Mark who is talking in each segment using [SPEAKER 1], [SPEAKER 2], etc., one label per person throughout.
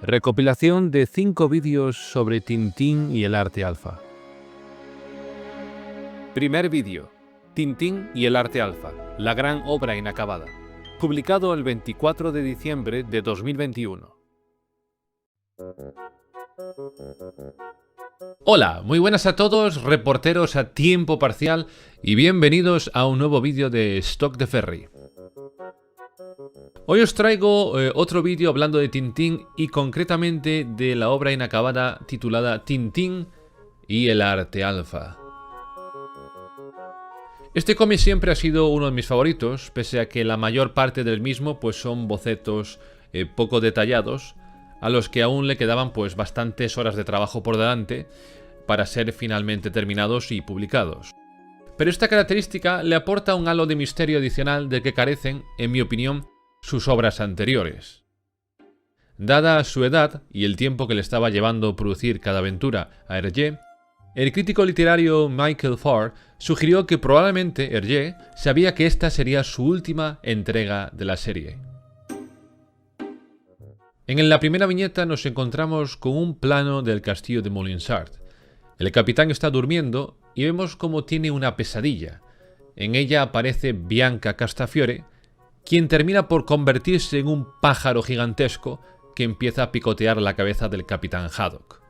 [SPEAKER 1] Recopilación de 5 vídeos sobre Tintín y el arte alfa. Primer vídeo. Tintín y el arte alfa, la gran obra inacabada. Publicado el 24 de diciembre de 2021. Hola, muy buenas a todos, reporteros a tiempo parcial, y bienvenidos a un nuevo vídeo de Stock de Ferry. Hoy os traigo otro vídeo hablando de Tintín y concretamente de la obra inacabada titulada Tintín y el arte alfa. Este cómic siempre ha sido uno de mis favoritos, pese a que la mayor parte del mismo pues son bocetos poco detallados, a los que aún le quedaban pues bastantes horas de trabajo por delante para ser finalmente terminados y publicados. Pero esta característica le aporta un halo de misterio adicional del que carecen, en mi opinión, sus obras anteriores. Dada su edad y el tiempo que le estaba llevando producir cada aventura a Hergé, el crítico literario Michael Farr sugirió que probablemente Hergé sabía que esta sería su última entrega de la serie. En la primera viñeta nos encontramos con un plano del castillo de Molinsart. El capitán está durmiendo y vemos cómo tiene una pesadilla. En ella aparece Bianca Castafiore, quien termina por convertirse en un pájaro gigantesco que empieza a picotear la cabeza del capitán Haddock.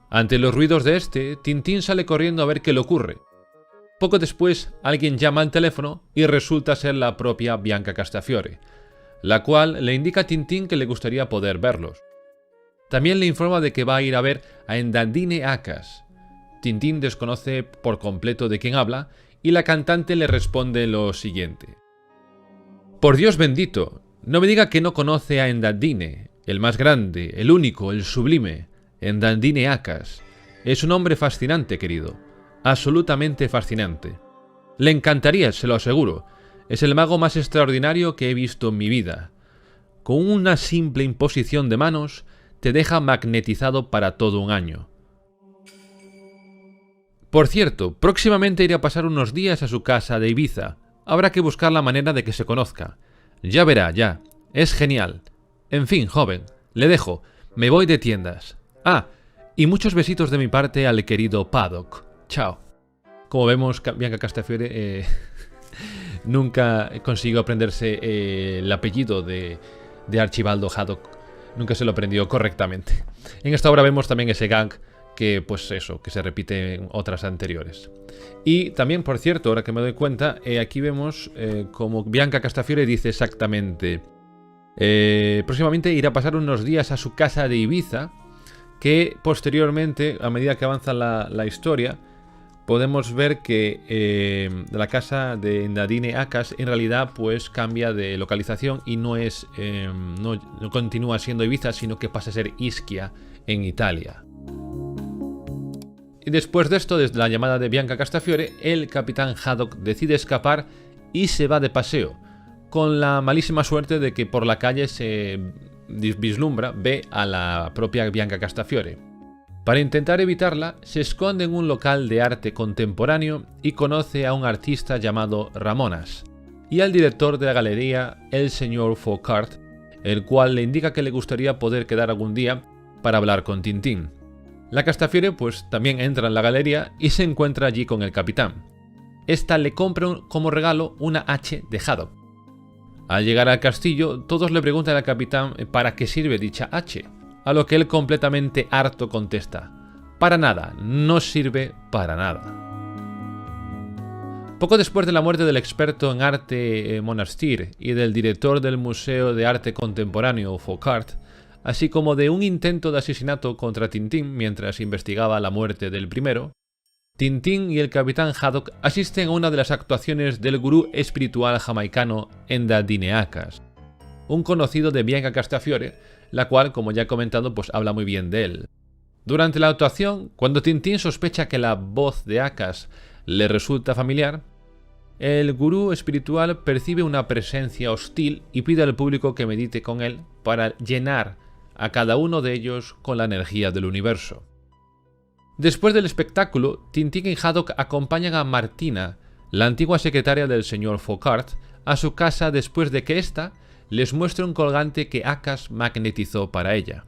[SPEAKER 1] Ante los ruidos de este, Tintín sale corriendo a ver qué le ocurre. Poco después, alguien llama al teléfono y resulta ser la propia Bianca Castafiore, la cual le indica a Tintín que le gustaría poder verlos. También le informa de que va a ir a ver a Endandine Akas. Tintín desconoce por completo de quién habla y la cantante le responde lo siguiente: «Por Dios bendito, no me diga que no conoce a Endandine, el más grande, el único, el sublime, Endandine Akas. Es un hombre fascinante, querido, absolutamente fascinante. Le encantaría, se lo aseguro. Es el mago más extraordinario que he visto en mi vida. Con una simple imposición de manos, te deja magnetizado para todo un año. Por cierto, próximamente iré a pasar unos días a su casa de Ibiza. Habrá que buscar la manera de que se conozca. Ya verá, ya. Es genial. En fin, joven, le dejo. Me voy de tiendas. Ah, y muchos besitos de mi parte al querido Paddock. Chao». Como vemos, Bianca Castafiore nunca consiguió aprenderse el apellido de Archibaldo Haddock. Nunca se lo aprendió correctamente. En esta obra vemos también ese gag que, pues eso, que se repite en otras anteriores. Y también, por cierto, ahora que me doy cuenta, aquí vemos como Bianca Castafiore dice exactamente: próximamente irá a pasar unos días a su casa de Ibiza, que posteriormente, a medida que avanza la historia, podemos ver que la casa de Endandine Akas en realidad pues cambia de localización y no es no continúa siendo Ibiza, sino que pasa a ser Ischia en Italia. Y después de esto, desde la llamada de Bianca Castafiore, el capitán Haddock decide escapar y se va de paseo, con la malísima suerte de que por la calle se ve a la propia Bianca Castafiore. Para intentar evitarla, se esconde en un local de arte contemporáneo y conoce a un artista llamado Ramonas y al director de la galería, el señor Foucart, el cual le indica que le gustaría poder quedar algún día para hablar con Tintín. La Castafiore pues también entra en la galería y se encuentra allí con el capitán. Esta le compra como regalo una hache de Haddock. Al llegar al castillo, todos le preguntan al capitán para qué sirve dicha hache, a lo que él, completamente harto, contesta: «Para nada, no sirve para nada». Poco después de la muerte del experto en arte Monastir y del director del Museo de Arte Contemporáneo Foucart, así como de un intento de asesinato contra Tintín mientras investigaba la muerte del primero, Tintín y el capitán Haddock asisten a una de las actuaciones del gurú espiritual jamaicano Endandine Akas, un conocido de Bianca Castafiore, la cual, como ya he comentado, pues habla muy bien de él. Durante la actuación, cuando Tintín sospecha que la voz de Akas le resulta familiar, el gurú espiritual percibe una presencia hostil y pide al público que medite con él para llenar a cada uno de ellos con la energía del universo. Después del espectáculo, Tintín y Haddock acompañan a Martina, la antigua secretaria del señor Foucart, a su casa después de que ésta les muestre un colgante que Akas magnetizó para ella.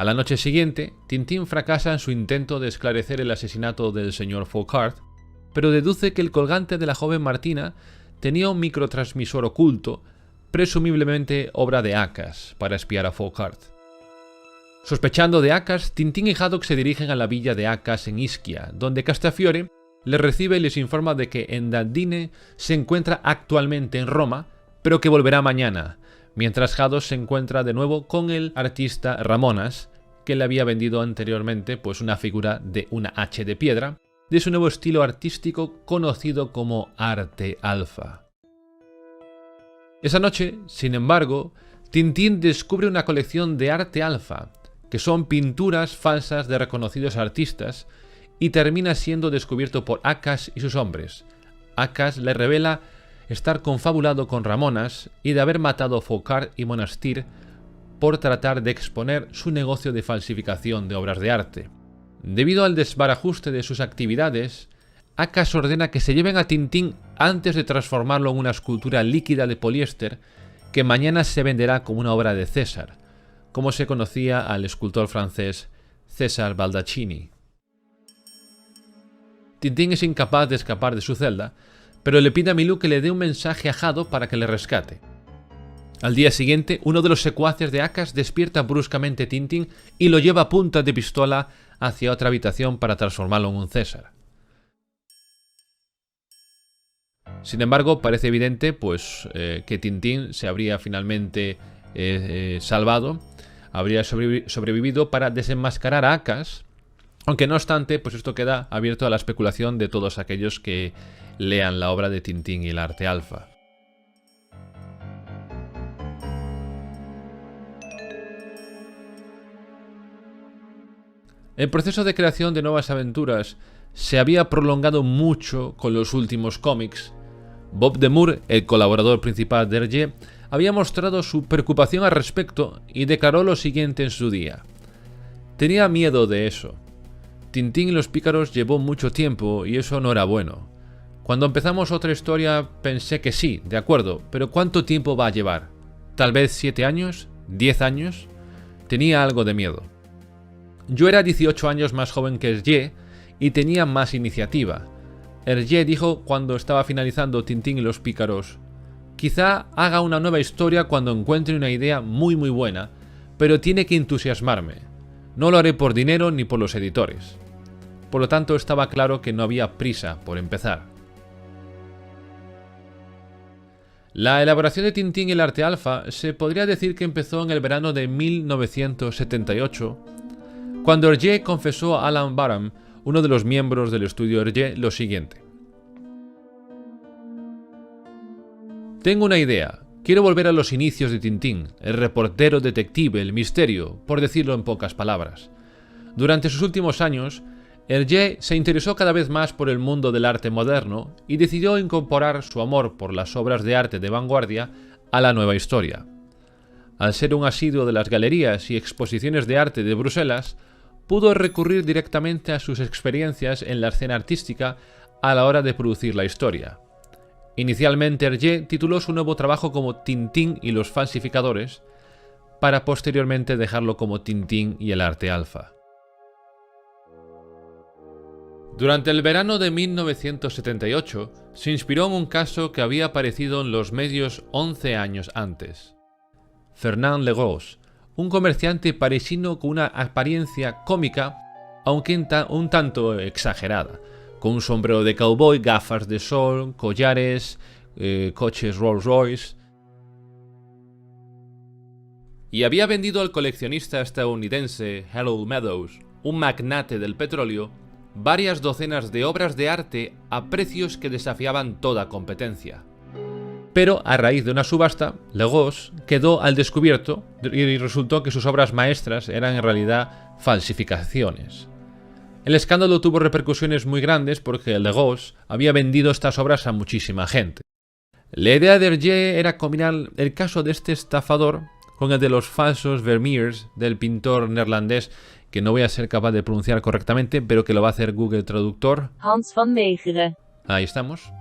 [SPEAKER 1] A la noche siguiente, Tintín fracasa en su intento de esclarecer el asesinato del señor Foucard, pero deduce que el colgante de la joven Martina tenía un microtransmisor oculto, presumiblemente obra de Acas, para espiar a Foucard. Sospechando de Acas, Tintín y Haddock se dirigen a la villa de Acas en Ischia, donde Castafiore les recibe y les informa de que Endandine se encuentra actualmente en Roma, pero que volverá mañana, mientras Haddock se encuentra de nuevo con el artista Ramonas, que le había vendido anteriormente pues una figura de una hache de piedra, de su nuevo estilo artístico conocido como arte alfa. Esa noche, sin embargo, Tintín descubre una colección de arte alfa, que son pinturas falsas de reconocidos artistas, y termina siendo descubierto por Acas y sus hombres. Acas le revela estar confabulado con Ramonas y de haber matado a Foucard y Monastir por tratar de exponer su negocio de falsificación de obras de arte. Debido al desbarajuste de sus actividades, Acas ordena que se lleven a Tintín antes de transformarlo en una escultura líquida de poliéster que mañana se venderá como una obra de César, como se conocía al escultor francés César Baldaccini. Tintín es incapaz de escapar de su celda, pero le pide a Milou que le dé un mensaje a Haddock para que le rescate. Al día siguiente, uno de los secuaces de Acas despierta bruscamente a Tintín y lo lleva a punta de pistola hacia otra habitación para transformarlo en un César. Sin embargo, parece evidente que Tintín se habría finalmente salvado, habría sobrevivido para desenmascarar a Acas, aunque no obstante, pues esto queda abierto a la especulación de todos aquellos que lean la obra de Tintín y el arte alfa. El proceso de creación de nuevas aventuras se había prolongado mucho con los últimos cómics. Bob Demure, el colaborador principal de Hergé, había mostrado su preocupación al respecto y declaró lo siguiente en su día: «Tenía miedo de eso. Tintín y los pícaros llevó mucho tiempo y eso no era bueno. Cuando empezamos otra historia pensé que sí, de acuerdo, pero ¿cuánto tiempo va a llevar? ¿Tal vez 7 años? ¿10 años? Tenía algo de miedo. Yo era 18 años más joven que Hergé y tenía más iniciativa. Hergé dijo cuando estaba finalizando Tintín y los pícaros: quizá haga una nueva historia cuando encuentre una idea muy buena, pero tiene que entusiasmarme. No lo haré por dinero ni por los editores». Por lo tanto, estaba claro que no había prisa por empezar. La elaboración de Tintín y el arte alfa se podría decir que empezó en el verano de 1978, cuando Hergé confesó a Alan Barham, uno de los miembros del estudio Hergé, lo siguiente: «Tengo una idea. Quiero volver a los inicios de Tintín, el reportero detective, el misterio, por decirlo en pocas palabras. Durante sus últimos años, Hergé se interesó cada vez más por el mundo del arte moderno y decidió incorporar su amor por las obras de arte de vanguardia a la nueva historia. Al ser un asiduo de las galerías y exposiciones de arte de Bruselas, pudo recurrir directamente a sus experiencias en la escena artística a la hora de producir la historia. Inicialmente, Hergé tituló su nuevo trabajo como Tintín y los falsificadores, para posteriormente dejarlo como Tintín y el arte alfa. Durante el verano de 1978, se inspiró en un caso que había aparecido en los medios 11 años antes. Fernand Legros, un comerciante parisino con una apariencia cómica, aunque un tanto exagerada, con un sombrero de cowboy, gafas de sol, collares, coches Rolls Royce, y había vendido al coleccionista estadounidense Harold Meadows, un magnate del petróleo, varias docenas de obras de arte a precios que desafiaban toda competencia. Pero a raíz de una subasta, Legros quedó al descubierto y resultó que sus obras maestras eran en realidad falsificaciones. El escándalo tuvo repercusiones muy grandes porque Legros había vendido estas obras a muchísima gente. La idea de Hergé era combinar el caso de este estafador con el de los falsos Vermeers del pintor neerlandés, que no voy a ser capaz de pronunciar correctamente, pero que lo va a hacer Google Traductor.
[SPEAKER 2] Hans van Meegeren.
[SPEAKER 1] Ahí estamos.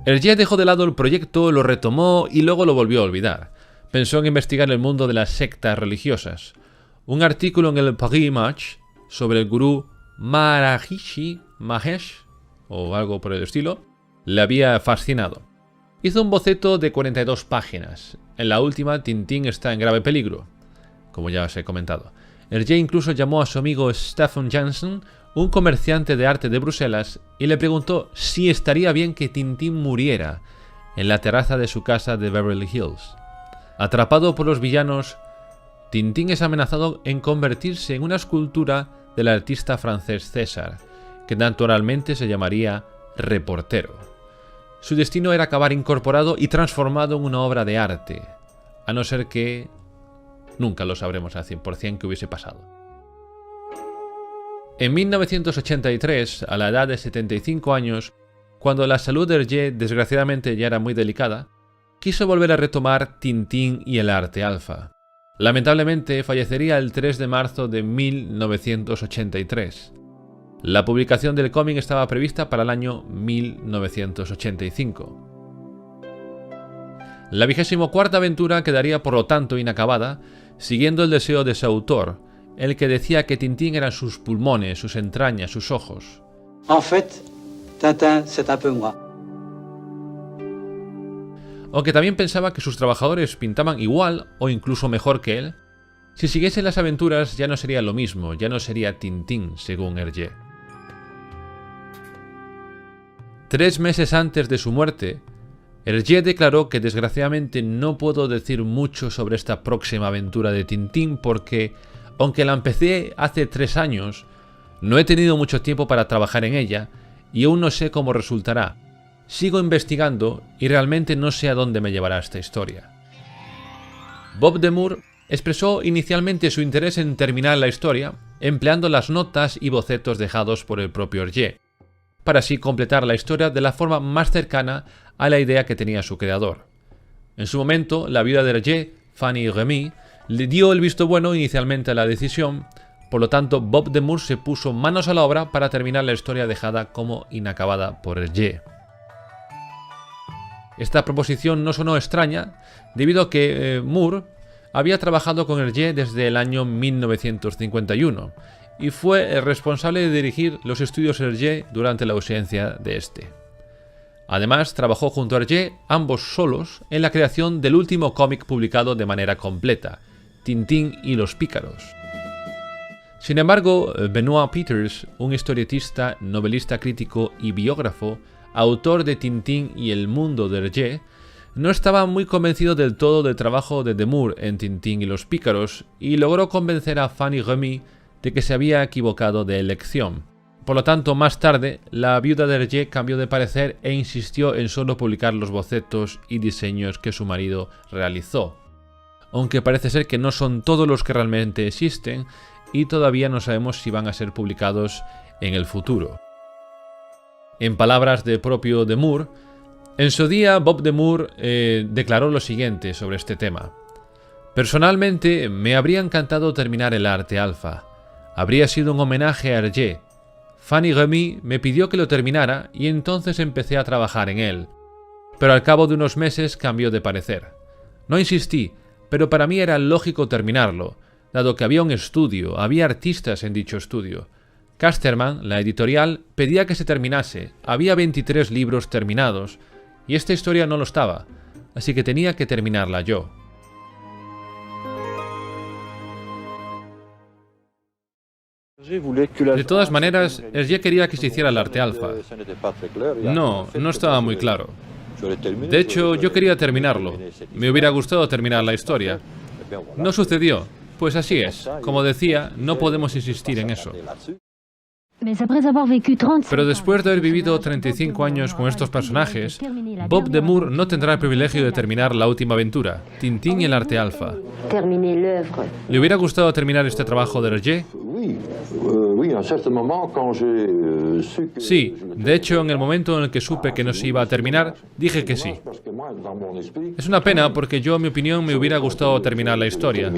[SPEAKER 1] Hergé dejó de lado el proyecto, lo retomó y luego lo volvió a olvidar. pensó en investigar el mundo de las sectas religiosas. Un artículo en el Paris Match sobre el gurú Maharishi Mahesh, o algo por el estilo, le había fascinado. Hizo un boceto de 42 páginas. En la última, Tintín está en grave peligro, como ya os he comentado. Hergé incluso llamó a su amigo Stephen Janssen, un comerciante de arte de Bruselas, y le preguntó si estaría bien que Tintín muriera en la terraza de su casa de Beverly Hills. Atrapado por los villanos, Tintín es amenazado en convertirse en una escultura del artista francés César, que naturalmente se llamaría Reportero. Su destino era acabar incorporado y transformado en una obra de arte, a no ser que nunca lo sabremos al 100% qué hubiese pasado. En 1983, a la edad de 75 años, cuando la salud de Hergé desgraciadamente ya era muy delicada, quiso volver a retomar Tintín y el arte alfa. Lamentablemente fallecería el 3 de marzo de 1983. La publicación del cómic estaba prevista para el año 1985. La 24ª aventura quedaría por lo tanto inacabada, siguiendo el deseo de su autor, el que decía que Tintín eran sus pulmones, sus entrañas, sus ojos.
[SPEAKER 2] En fait, Tintin, c'est un peu moi.
[SPEAKER 1] Aunque también pensaba que sus trabajadores pintaban igual o incluso mejor que él, si siguiesen las aventuras ya no sería lo mismo, ya no sería Tintín, según Hergé. 3 meses antes de su muerte, Hergé declaró que desgraciadamente no puedo decir mucho sobre esta próxima aventura de Tintín porque, aunque la empecé hace 3 años, no he tenido mucho tiempo para trabajar en ella y aún no sé cómo resultará. Sigo investigando y realmente no sé a dónde me llevará esta historia. Bob de Moor expresó inicialmente su interés en terminar la historia empleando las notas y bocetos dejados por el propio Hergé, para así completar la historia de la forma más cercana a la idea que tenía su creador. En su momento, la viuda de Hergé, Fanny Remy, le dio el visto bueno inicialmente a la decisión, por lo tanto Bob de Moor se puso manos a la obra para terminar la historia dejada como inacabada por Hergé. Esta proposición no sonó extraña, debido a que Moore había trabajado con Hergé desde el año 1951, y fue el responsable de dirigir los estudios Hergé durante la ausencia de este. Además, trabajó junto a Hergé, ambos solos, en la creación del último cómic publicado de manera completa, Tintín y los Pícaros. Sin embargo, Benoit Peters, un historietista, novelista crítico y biógrafo, autor de Tintín y el mundo de Hergé, no estaba muy convencido del todo del trabajo de Moore en Tintín y los Pícaros y logró convencer a Fanny Remy de que se había equivocado de elección. Por lo tanto, más tarde, la viuda de Hergé cambió de parecer e insistió en solo publicar los bocetos y diseños que su marido realizó. Aunque parece ser que no son todos los que realmente existen y todavía no sabemos si van a ser publicados en el futuro. En palabras del propio de Moore, en su día Bob de Moor declaró lo siguiente sobre este tema. Personalmente, me habría encantado terminar el arte alfa. Habría sido un homenaje a Hergé. Fanny Remy me pidió que lo terminara y entonces empecé a trabajar en él. Pero al cabo de unos meses cambió de parecer. No insistí, pero para mí era lógico terminarlo, dado que había un estudio, había artistas en dicho estudio. Casterman, la editorial, pedía que se terminase, había 23 libros terminados, y esta historia no lo estaba, así que tenía que terminarla yo. De todas maneras, Hergé quería que se hiciera el arte alfa. No estaba muy claro. De hecho, yo quería terminarlo. Me hubiera gustado terminar la historia. No sucedió. Pues así es. Como decía, no podemos insistir en eso. Pero después de haber vivido 35 años con estos personajes, Bob de Moor no tendrá el privilegio de terminar la última aventura, Tintín y el arte alfa. ¿Le hubiera gustado terminar este trabajo de Hergé? Sí, de hecho, en el momento en el que supe que no se iba a terminar, dije que sí. Es una pena porque yo, en mi opinión, me hubiera gustado terminar la historia.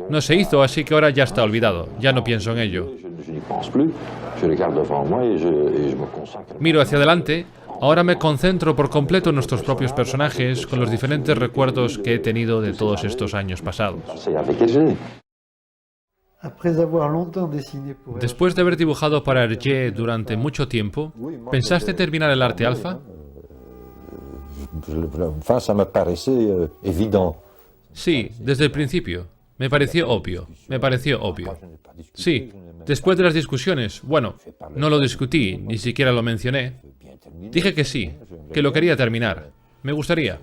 [SPEAKER 1] No se hizo, así que ahora ya está olvidado. Ya no pienso en ello. Miro hacia adelante Ahora me concentro por completo en nuestros propios personajes, con los diferentes recuerdos que he tenido de todos estos años pasados. Después de haber dibujado para Hergé durante mucho tiempo, ¿pensaste terminar el arte alfa? Sí, desde el principio. Me pareció obvio. Sí, después de las discusiones, bueno, no lo discutí, ni siquiera lo mencioné. Dije que sí, que lo quería terminar. Me gustaría.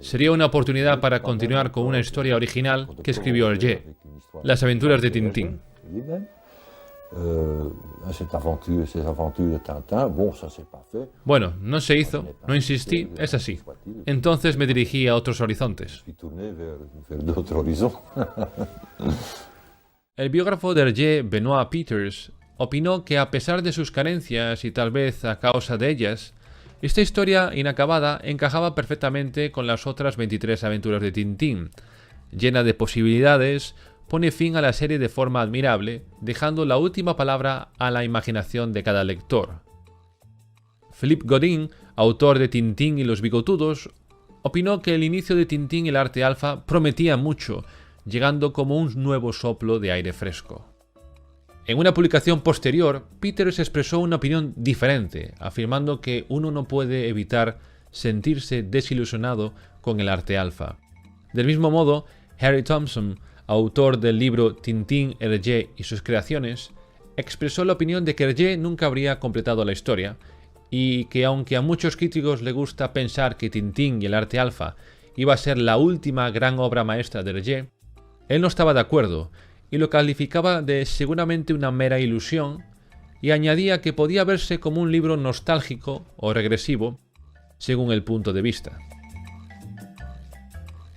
[SPEAKER 1] Sería una oportunidad para continuar con una historia original que escribió Hergé, Las aventuras de Tintín. Bueno, no se hizo, no insistí, es así. Entonces me dirigí a otros horizontes. El biógrafo de Hergé, Benoit Peters, opinó que a pesar de sus carencias y tal vez a causa de ellas, esta historia inacabada encajaba perfectamente con las otras 23 aventuras de Tintín. Llena de posibilidades, pone fin a la serie de forma admirable, dejando la última palabra a la imaginación de cada lector. Philippe Godin, autor de Tintín y los bigotudos, opinó que el inicio de Tintín y el arte alfa prometía mucho, llegando como un nuevo soplo de aire fresco. En una publicación posterior, Peters expresó una opinión diferente, afirmando que uno no puede evitar sentirse desilusionado con el arte alfa. Del mismo modo, Harry Thompson, autor del libro Tintín, Hergé y sus creaciones, expresó la opinión de que Hergé nunca habría completado la historia y que aunque a muchos críticos le gusta pensar que Tintín y el arte alfa iba a ser la última gran obra maestra de Hergé, él no estaba de acuerdo y lo calificaba de seguramente una mera ilusión y añadía que podía verse como un libro nostálgico o regresivo según el punto de vista.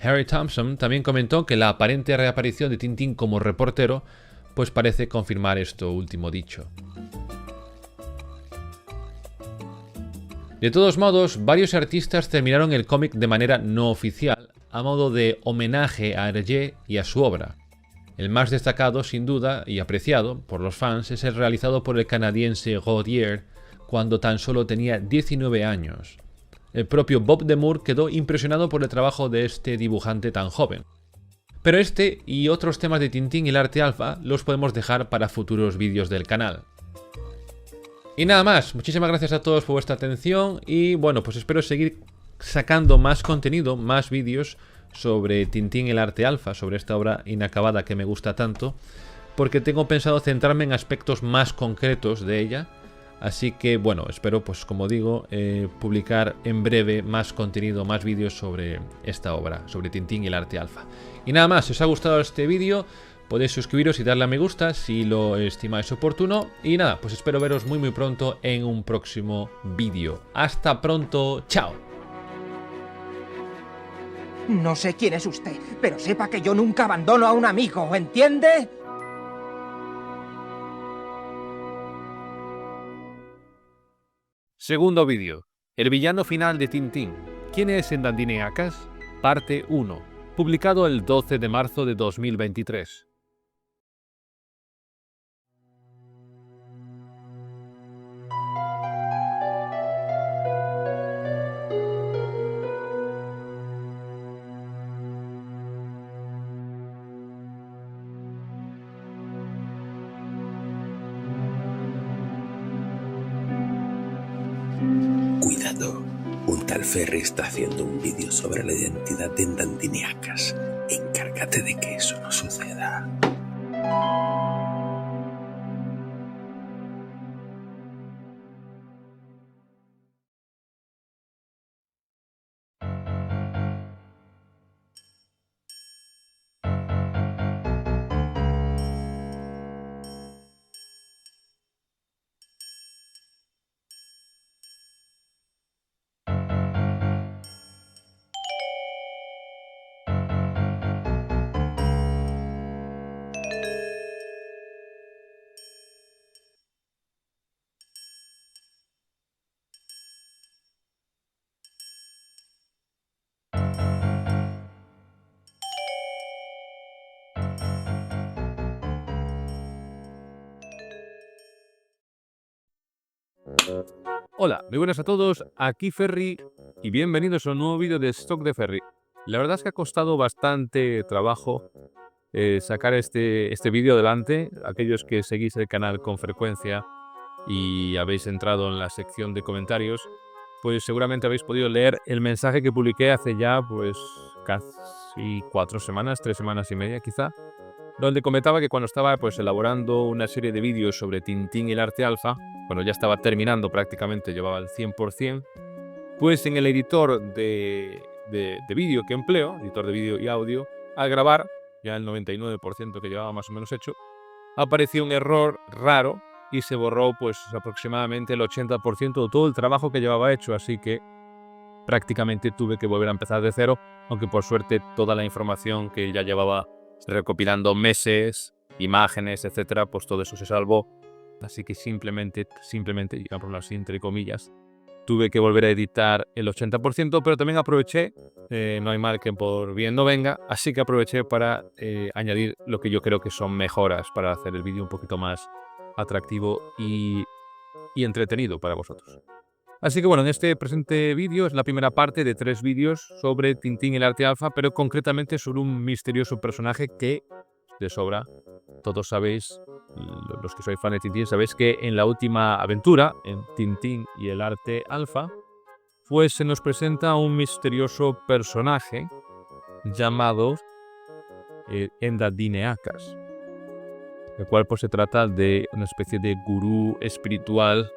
[SPEAKER 1] Harry Thompson también comentó que la aparente reaparición de Tintín como reportero pues parece confirmar esto último dicho. De todos modos, varios artistas terminaron el cómic de manera no oficial, a modo de homenaje a Hergé y a su obra. El más destacado, sin duda, y apreciado por los fans, es el realizado por el canadiense Gaudier cuando tan solo tenía 19 años. El propio Bob Demure quedó impresionado por el trabajo de este dibujante tan joven. Pero este y otros temas de Tintín y el arte alfa los podemos dejar para futuros vídeos del canal. Y nada más, muchísimas gracias a todos por vuestra atención y bueno, pues espero seguir sacando más contenido, más vídeos sobre Tintín y el arte alfa, sobre esta obra inacabada que me gusta tanto, porque tengo pensado centrarme en aspectos más concretos de ella. Así que bueno, espero pues como digo publicar en breve más contenido, más vídeos sobre esta obra, sobre Tintín y el arte alfa. Y nada más, si os ha gustado este vídeo podéis suscribiros y darle a me gusta si lo estimáis oportuno. Y nada, pues espero veros muy pronto en un próximo vídeo. Hasta pronto, chao.
[SPEAKER 3] No sé quién es usted, pero sepa que yo nunca abandono a un amigo, ¿entiende?
[SPEAKER 1] Segundo vídeo. El villano final de Tintín. ¿Quién es Endandiniacas? Parte 1. Publicado el 12 de marzo de 2023.
[SPEAKER 4] Cuidado, un tal Ferry está haciendo un vídeo sobre la identidad de Endandiniacas. Encárgate de que eso no suceda.
[SPEAKER 5] Hola, muy buenas a todos, aquí Ferry y bienvenidos a un nuevo vídeo de Stock de Ferry. La verdad es que ha costado bastante trabajo sacar este vídeo adelante. Aquellos que seguís el canal con frecuencia y habéis entrado en la sección de comentarios, pues seguramente habéis podido leer el mensaje que publiqué hace ya pues casi 4 semanas, 3 semanas y media quizá, donde comentaba que cuando estaba pues elaborando una serie de vídeos sobre Tintín y el arte alfa, cuando ya estaba terminando prácticamente, llevaba el 100%, pues en el editor de vídeo que empleo, editor de vídeo y audio, al grabar, ya el 99% que llevaba más o menos hecho, apareció un error raro y se borró pues aproximadamente el 80% de todo el trabajo que llevaba hecho, así que prácticamente tuve que volver a empezar de cero, aunque por suerte toda la información que ya llevaba recopilando meses, imágenes, etcétera, pues todo eso se salvó. Así que simplemente, digámoslo así, entre comillas, tuve que volver a editar el 80%, pero también aproveché, no hay mal que por bien no venga, así que aproveché para añadir lo que yo creo que son mejoras para hacer el vídeo un poquito más atractivo y entretenido para vosotros. Así que bueno, en este presente vídeo es la primera parte de 3 vídeos sobre Tintín y el arte alfa, pero concretamente sobre un misterioso personaje que, de sobra, todos sabéis, los que sois fan de Tintín, sabéis que en la última aventura, en Tintín y el arte alfa, pues se nos presenta un misterioso personaje llamado Endadineakas, el cual pues se trata de una especie de gurú espiritual,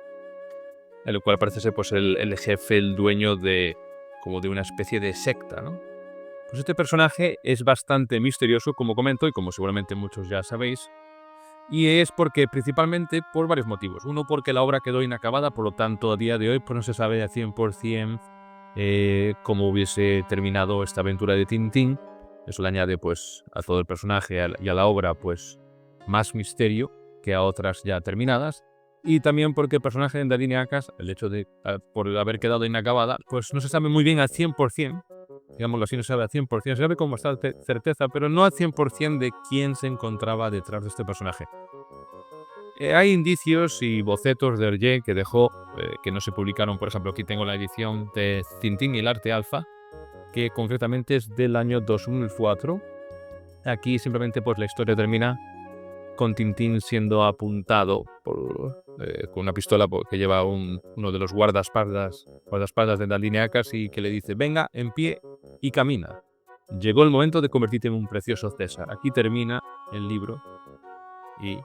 [SPEAKER 5] el cual parece ser pues el jefe, el dueño de como de una especie de secta, ¿no? Pues este personaje es bastante misterioso, como comento, y como seguramente muchos ya sabéis, y es porque principalmente por varios motivos. Uno, porque la obra quedó inacabada, por lo tanto a día de hoy pues no se sabe al 100% cómo hubiese terminado esta aventura de Tintín. Eso le añade pues a todo el personaje y a la obra pues más misterio que a otras ya terminadas. Y también porque el personaje de Endadineakas, el hecho de por haber quedado inacabada, pues no se sabe muy bien al 100%, digámoslo así, no se sabe al 100%, se sabe con bastante certeza, pero no al 100% de quién se encontraba detrás de este personaje. Hay indicios y bocetos de Hergé que dejó, que no se publicaron. Por ejemplo, aquí tengo la edición de Tintín y el arte alfa, que concretamente es del año 2004. Aquí simplemente pues la historia termina con Tintín siendo apuntado con una pistola que lleva uno de los guardaespaldas de Endadineakas y que le dice: venga, en pie y camina. Llegó el momento de convertirte en un precioso César. Aquí termina el libro y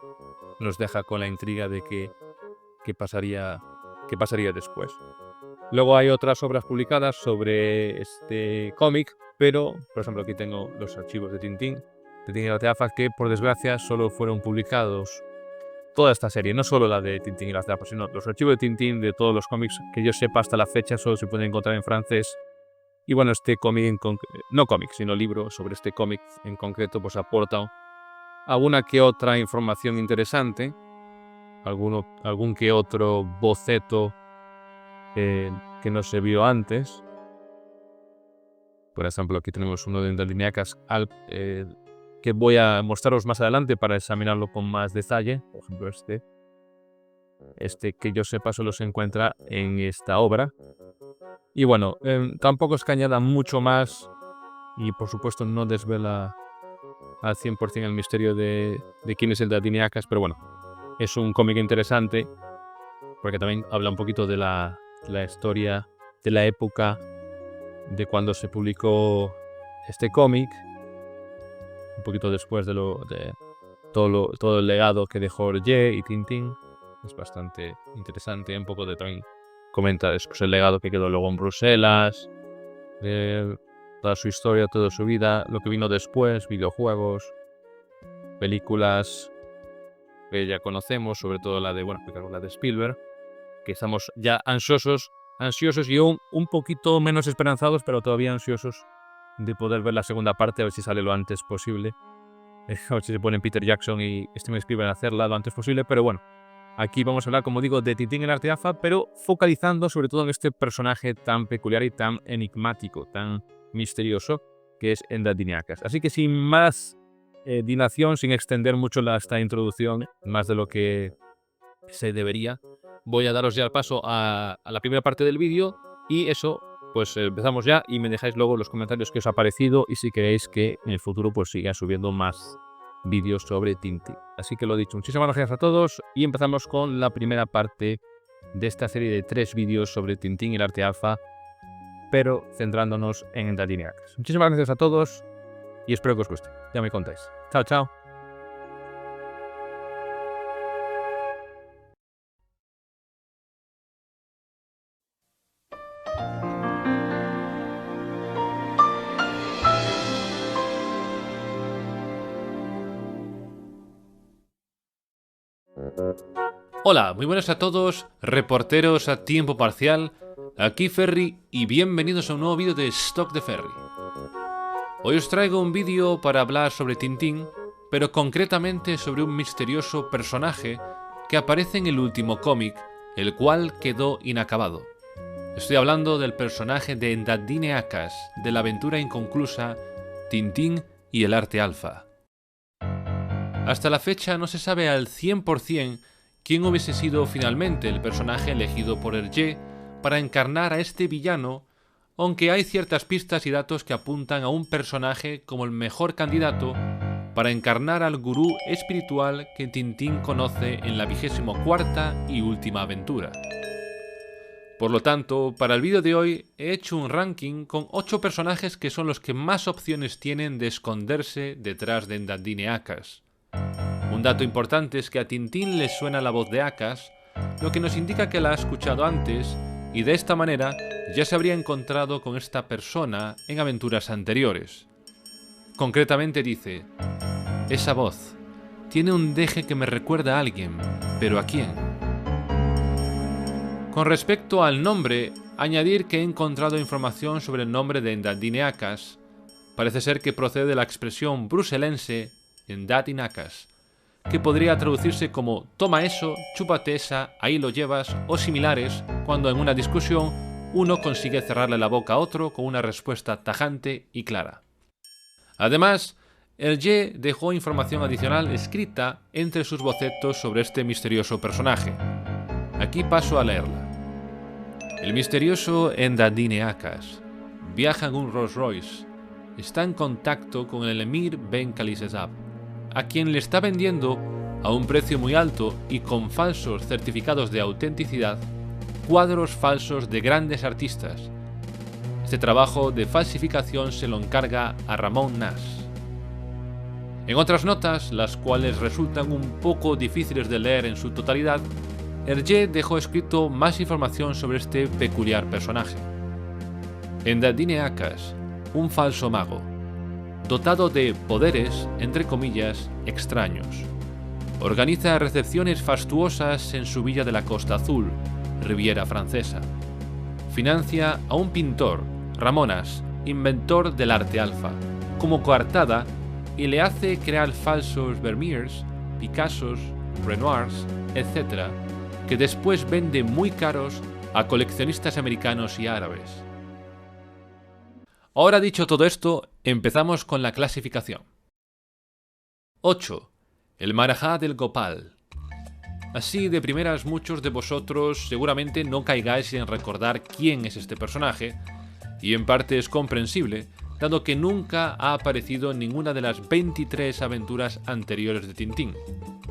[SPEAKER 5] nos deja con la intriga de qué pasaría después. Luego hay otras obras publicadas sobre este cómic, pero, por ejemplo, aquí tengo los archivos de Tintín y el arte alfa, que por desgracia solo fueron publicados toda esta serie, no solo la de Tintín y el arte alfa, sino los archivos de Tintín de todos los cómics que yo sepa hasta la fecha solo se pueden encontrar en francés. Y bueno, este cómic, no cómic, sino libro sobre este cómic en concreto, pues aporta alguna que otra información interesante, algún que otro boceto que no se vio antes. Por ejemplo, aquí tenemos uno de Endadineakas que voy a mostraros más adelante para examinarlo con más detalle. Por ejemplo, este que yo sepa solo se encuentra en esta obra. Y bueno, tampoco es que añada mucho más y por supuesto no desvela al 100% el misterio de quién es Endadineakas, pero bueno, es un cómic interesante porque también habla un poquito de la historia de la época de cuando se publicó este cómic, un poquito después de todo el legado que dejó Hergé y Tintín. Es bastante interesante, un poco de también comenta después el legado que quedó luego en Bruselas, toda su historia, toda su vida, lo que vino después, videojuegos, películas que ya conocemos, sobre todo la de Spielberg, que estamos ya ansiosos y un poquito menos esperanzados, pero todavía ansiosos de poder ver la segunda parte, a ver si sale lo antes posible. A ver si se ponen Peter Jackson y Steven Spielberg a hacerla lo antes posible, pero bueno. Aquí vamos a hablar, como digo, de Tintín y el arte alfa, pero focalizando sobre todo en este personaje tan peculiar y tan enigmático, tan misterioso, que es Endadineakas. Así que sin más dilación, sin extender mucho esta introducción, más de lo que se debería, voy a daros ya el paso a la primera parte del vídeo y eso, pues empezamos ya y me dejáis luego en los comentarios qué os ha parecido y si queréis que en el futuro pues siga subiendo más vídeos sobre Tintín. Así que lo dicho, muchísimas gracias a todos y empezamos con la primera parte de esta serie de 3 vídeos sobre Tintín y el arte alfa, pero centrándonos en Dandiniacas. Muchísimas gracias a todos y espero que os guste. Ya me contáis. Chao, chao.
[SPEAKER 1] Hola, muy buenas a todos, reporteros a tiempo parcial, aquí Ferry y bienvenidos a un nuevo vídeo de Stock de Ferry. Hoy os traigo un vídeo para hablar sobre Tintín, pero concretamente sobre un misterioso personaje que aparece en el último cómic, el cual quedó inacabado. Estoy hablando del personaje de Dandineacas, de la aventura inconclusa Tintín y el arte alfa. Hasta la fecha no se sabe al 100% quién hubiese sido finalmente el personaje elegido por Hergé para encarnar a este villano, aunque hay ciertas pistas y datos que apuntan a un personaje como el mejor candidato para encarnar al gurú espiritual que Tintín conoce en la 24ª y última aventura. Por lo tanto, para el vídeo de hoy he hecho un ranking con 8 personajes que son los que más opciones tienen de esconderse detrás de Dandineacas. Un dato importante es que a Tintín le suena la voz de Acas, lo que nos indica que la ha escuchado antes y de esta manera ya se habría encontrado con esta persona en aventuras anteriores. Concretamente dice: esa voz tiene un deje que me recuerda a alguien, pero ¿a quién? Con respecto al nombre, añadir que he encontrado información sobre el nombre de Dandineacas. Parece ser que procede de la expresión bruselense Dandineacas, que podría traducirse como toma eso, chúpate esa, ahí lo llevas o similares, cuando en una discusión uno consigue cerrarle la boca a otro con una respuesta tajante y clara. Además, Hergé dejó información adicional escrita entre sus bocetos sobre este misterioso personaje. Aquí paso a leerla. El misterioso Dandineacas viaja en un Rolls Royce, está en contacto con el emir Ben Khalisesab, a quien le está vendiendo a un precio muy alto y con falsos certificados de autenticidad cuadros falsos de grandes artistas. Este trabajo de falsificación se lo encarga a Ramón Nas. En otras notas, las cuales resultan un poco difíciles de leer en su totalidad, Hergé dejó escrito más información sobre este peculiar personaje. Dandineacas, un falso mago, dotado de poderes, entre comillas, extraños. Organiza recepciones fastuosas en su villa de la Costa Azul, Riviera Francesa. Financia a un pintor, Ramonas, inventor del arte alfa, como coartada y le hace crear falsos Vermeers, Picassos, Renoirs, etc., que después vende muy caros a coleccionistas americanos y árabes. Ahora dicho todo esto, empezamos con la clasificación. 8. El Marajá del Gopal. Así de primeras muchos de vosotros seguramente no caigáis en recordar quién es este personaje, y en parte es comprensible, dado que nunca ha aparecido en ninguna de las 23 aventuras anteriores de Tintín,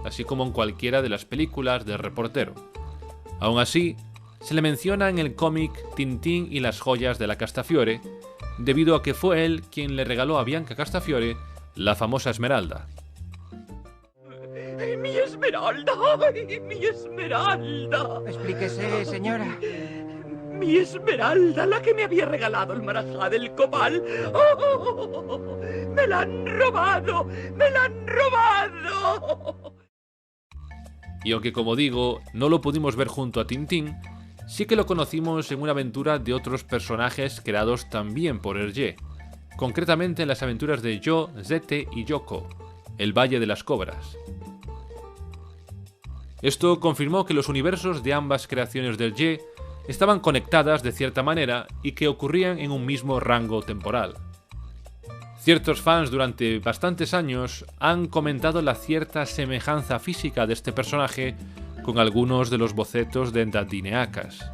[SPEAKER 1] así como en cualquiera de las películas del reportero. Aún así, se le menciona en el cómic Tintín y las joyas de la Castafiore, debido a que fue él quien le regaló a Bianca Castafiore la famosa esmeralda.
[SPEAKER 6] ¡Mi esmeralda! ¡Ay, mi esmeralda!
[SPEAKER 3] Explíquese, señora.
[SPEAKER 6] Mi esmeralda, la que me había regalado el Marajá del Copal. ¡Oh! ¡Me la han robado! ¡Me la han robado!
[SPEAKER 1] Y aunque, como digo, no lo pudimos ver junto a Tintín, sí que lo conocimos en una aventura de otros personajes creados también por Hergé, concretamente en las aventuras de Jo, Zete y Yoko, el Valle de las Cobras. Esto confirmó que los universos de ambas creaciones de Hergé estaban conectadas de cierta manera y que ocurrían en un mismo rango temporal. Ciertos fans durante bastantes años han comentado la cierta semejanza física de este personaje con con algunos de los bocetos de Dandineacas.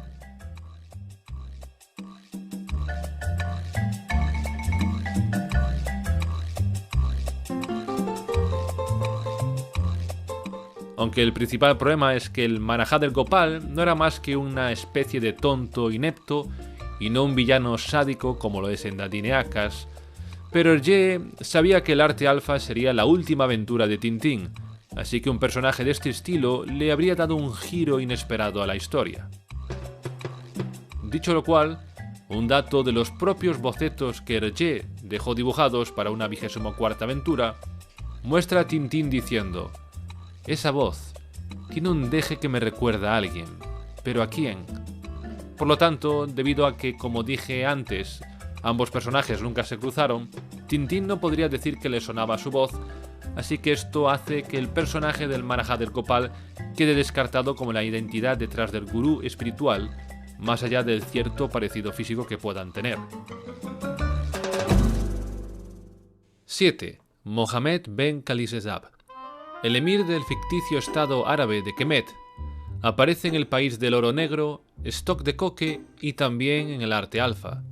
[SPEAKER 1] Aunque el principal problema es que el Marajá del Copal no era más que una especie de tonto inepto y no un villano sádico como lo es en Dandineacas, pero Hergé sabía que el arte alfa sería la última aventura de Tintín, así que un personaje de este estilo le habría dado un giro inesperado a la historia. Dicho lo cual, un dato de los propios bocetos que Hergé dejó dibujados para una 24ª aventura muestra a Tintín diciendo: «Esa voz tiene un deje que me recuerda a alguien, pero ¿a quién?». Por lo tanto, debido a que, como dije antes, ambos personajes nunca se cruzaron, Tintín no podría decir que le sonaba su voz, así que esto hace que el personaje del Marajá del Copal quede descartado como la identidad detrás del gurú espiritual, más allá del cierto parecido físico que puedan tener. 7. Mohamed Ben Khalilzad. El emir del ficticio estado árabe de Kemet aparece en el país del oro negro, stock de coque y también en el arte alfa.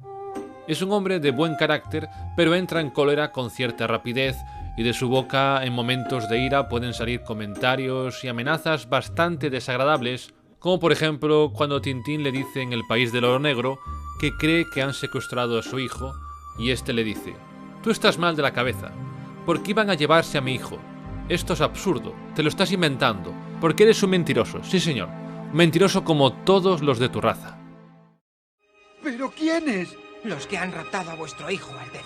[SPEAKER 1] Es un hombre de buen carácter, pero entra en cólera con cierta rapidez y de su boca en momentos de ira pueden salir comentarios y amenazas bastante desagradables, como por ejemplo cuando Tintín le dice en el país del oro negro que cree que han secuestrado a su hijo y este le dice: «Tú estás mal de la cabeza, ¿por qué iban a llevarse a mi hijo? Esto es absurdo, te lo estás inventando, porque eres un mentiroso, sí señor, un mentiroso como todos los de tu raza».
[SPEAKER 3] ¿Pero quiénes? Los que han raptado a vuestro hijo, Alteza.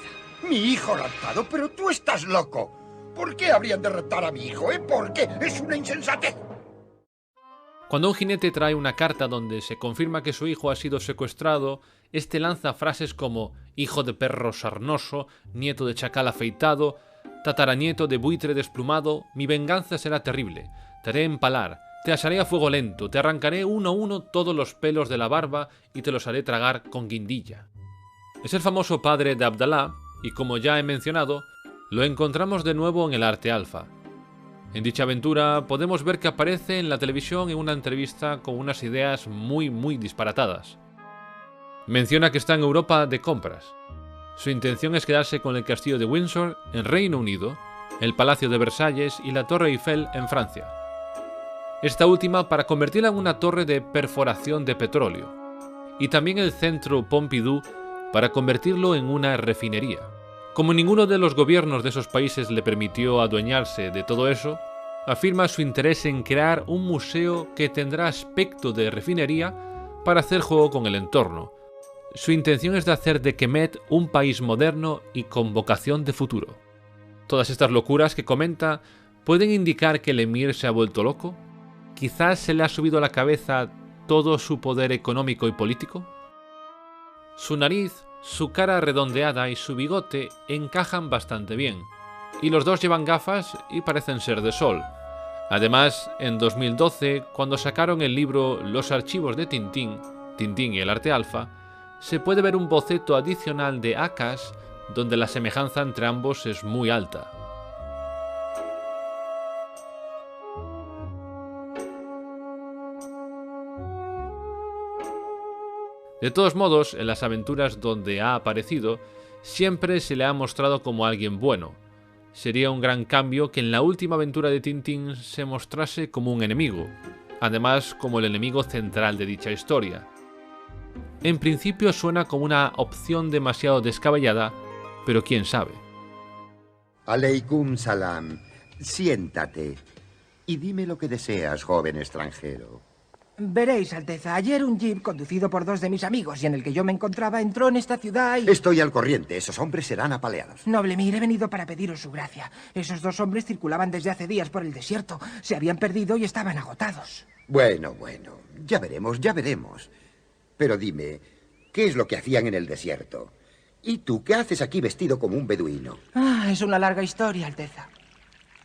[SPEAKER 7] ¿Mi hijo raptado? Pero tú estás loco. ¿Por qué habrían de raptar a mi hijo, ¿Por qué? Es una insensatez.
[SPEAKER 1] Cuando un jinete trae una carta donde se confirma que su hijo ha sido secuestrado, este lanza frases como «hijo de perro sarnoso», «nieto de chacal afeitado», «tataranieto de buitre desplumado», «mi venganza será terrible», «te haré empalar», «te asaré a fuego lento», «te arrancaré uno a uno todos los pelos de la barba y te los haré tragar con guindilla». Es el famoso padre de Abdalá y, como ya he mencionado, lo encontramos de nuevo en el arte alfa. En dicha aventura podemos ver que aparece en la televisión en una entrevista con unas ideas muy disparatadas. Menciona que está en Europa de compras. Su intención es quedarse con el castillo de Windsor en Reino Unido, el Palacio de Versalles y la Torre Eiffel en Francia. Esta última para convertirla en una torre de perforación de petróleo, y también el Centro Pompidou para convertirlo en una refinería. Como ninguno de los gobiernos de esos países le permitió adueñarse de todo eso, afirma su interés en crear un museo que tendrá aspecto de refinería para hacer juego con el entorno. Su intención es de hacer de Kemet un país moderno y con vocación de futuro. Todas estas locuras que comenta pueden indicar que el emir se ha vuelto loco. ¿Quizás se le ha subido a la cabeza todo su poder económico y político? Su nariz, su cara redondeada y su bigote encajan bastante bien, y los dos llevan gafas y parecen ser de sol. Además, en 2012, cuando sacaron el libro Los archivos de Tintín, Tintín y el arte alfa, se puede ver un boceto adicional de Acas donde la semejanza entre ambos es muy alta. De todos modos, en las aventuras donde ha aparecido, siempre se le ha mostrado como alguien bueno. Sería un gran cambio que en la última aventura de Tintín se mostrase como un enemigo, además como el enemigo central de dicha historia. En principio suena como una opción demasiado descabellada, pero quién sabe.
[SPEAKER 7] Aleikum salam. Siéntate y dime lo que deseas, joven extranjero.
[SPEAKER 3] Veréis, Alteza, ayer un jeep conducido por dos de mis amigos y en el que yo me encontraba entró en esta ciudad y...
[SPEAKER 7] Estoy al corriente, esos hombres serán apaleados.
[SPEAKER 3] Noble Mir, he venido para pediros su gracia. Esos dos hombres circulaban desde hace días por el desierto. Se habían perdido y estaban agotados.
[SPEAKER 7] Bueno, ya veremos. Pero dime, ¿qué es lo que hacían en el desierto? ¿Y tú qué haces aquí vestido como un beduino?
[SPEAKER 3] Es una larga historia, Alteza.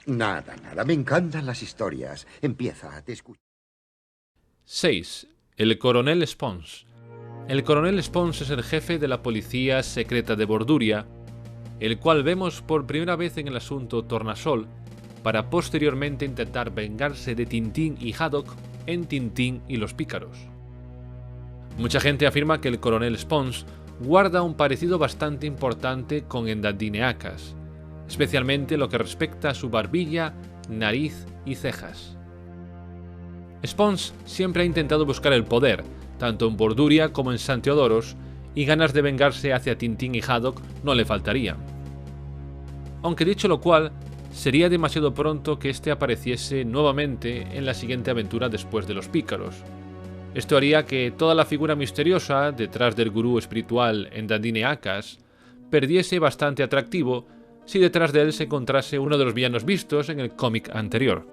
[SPEAKER 7] Nada, me encantan las historias. Empieza, te escucho.
[SPEAKER 1] 6. El coronel Spons. El coronel Spons es el jefe de la policía secreta de Borduria, el cual vemos por primera vez en el asunto Tornasol, para posteriormente intentar vengarse de Tintín y Haddock en Tintín y los Pícaros. Mucha gente afirma que el coronel Spons guarda un parecido bastante importante con Endandineacas, especialmente lo que respecta a su barbilla, nariz y cejas. Spons siempre ha intentado buscar el poder, tanto en Borduria como en San Teodoros, y ganas de vengarse hacia Tintín y Haddock no le faltarían. Aunque dicho lo cual, sería demasiado pronto que este apareciese nuevamente en la siguiente aventura después de los Pícaros. Esto haría que toda la figura misteriosa detrás del gurú espiritual Endandineacas perdiese bastante atractivo si detrás de él se encontrase uno de los villanos vistos en el cómic anterior.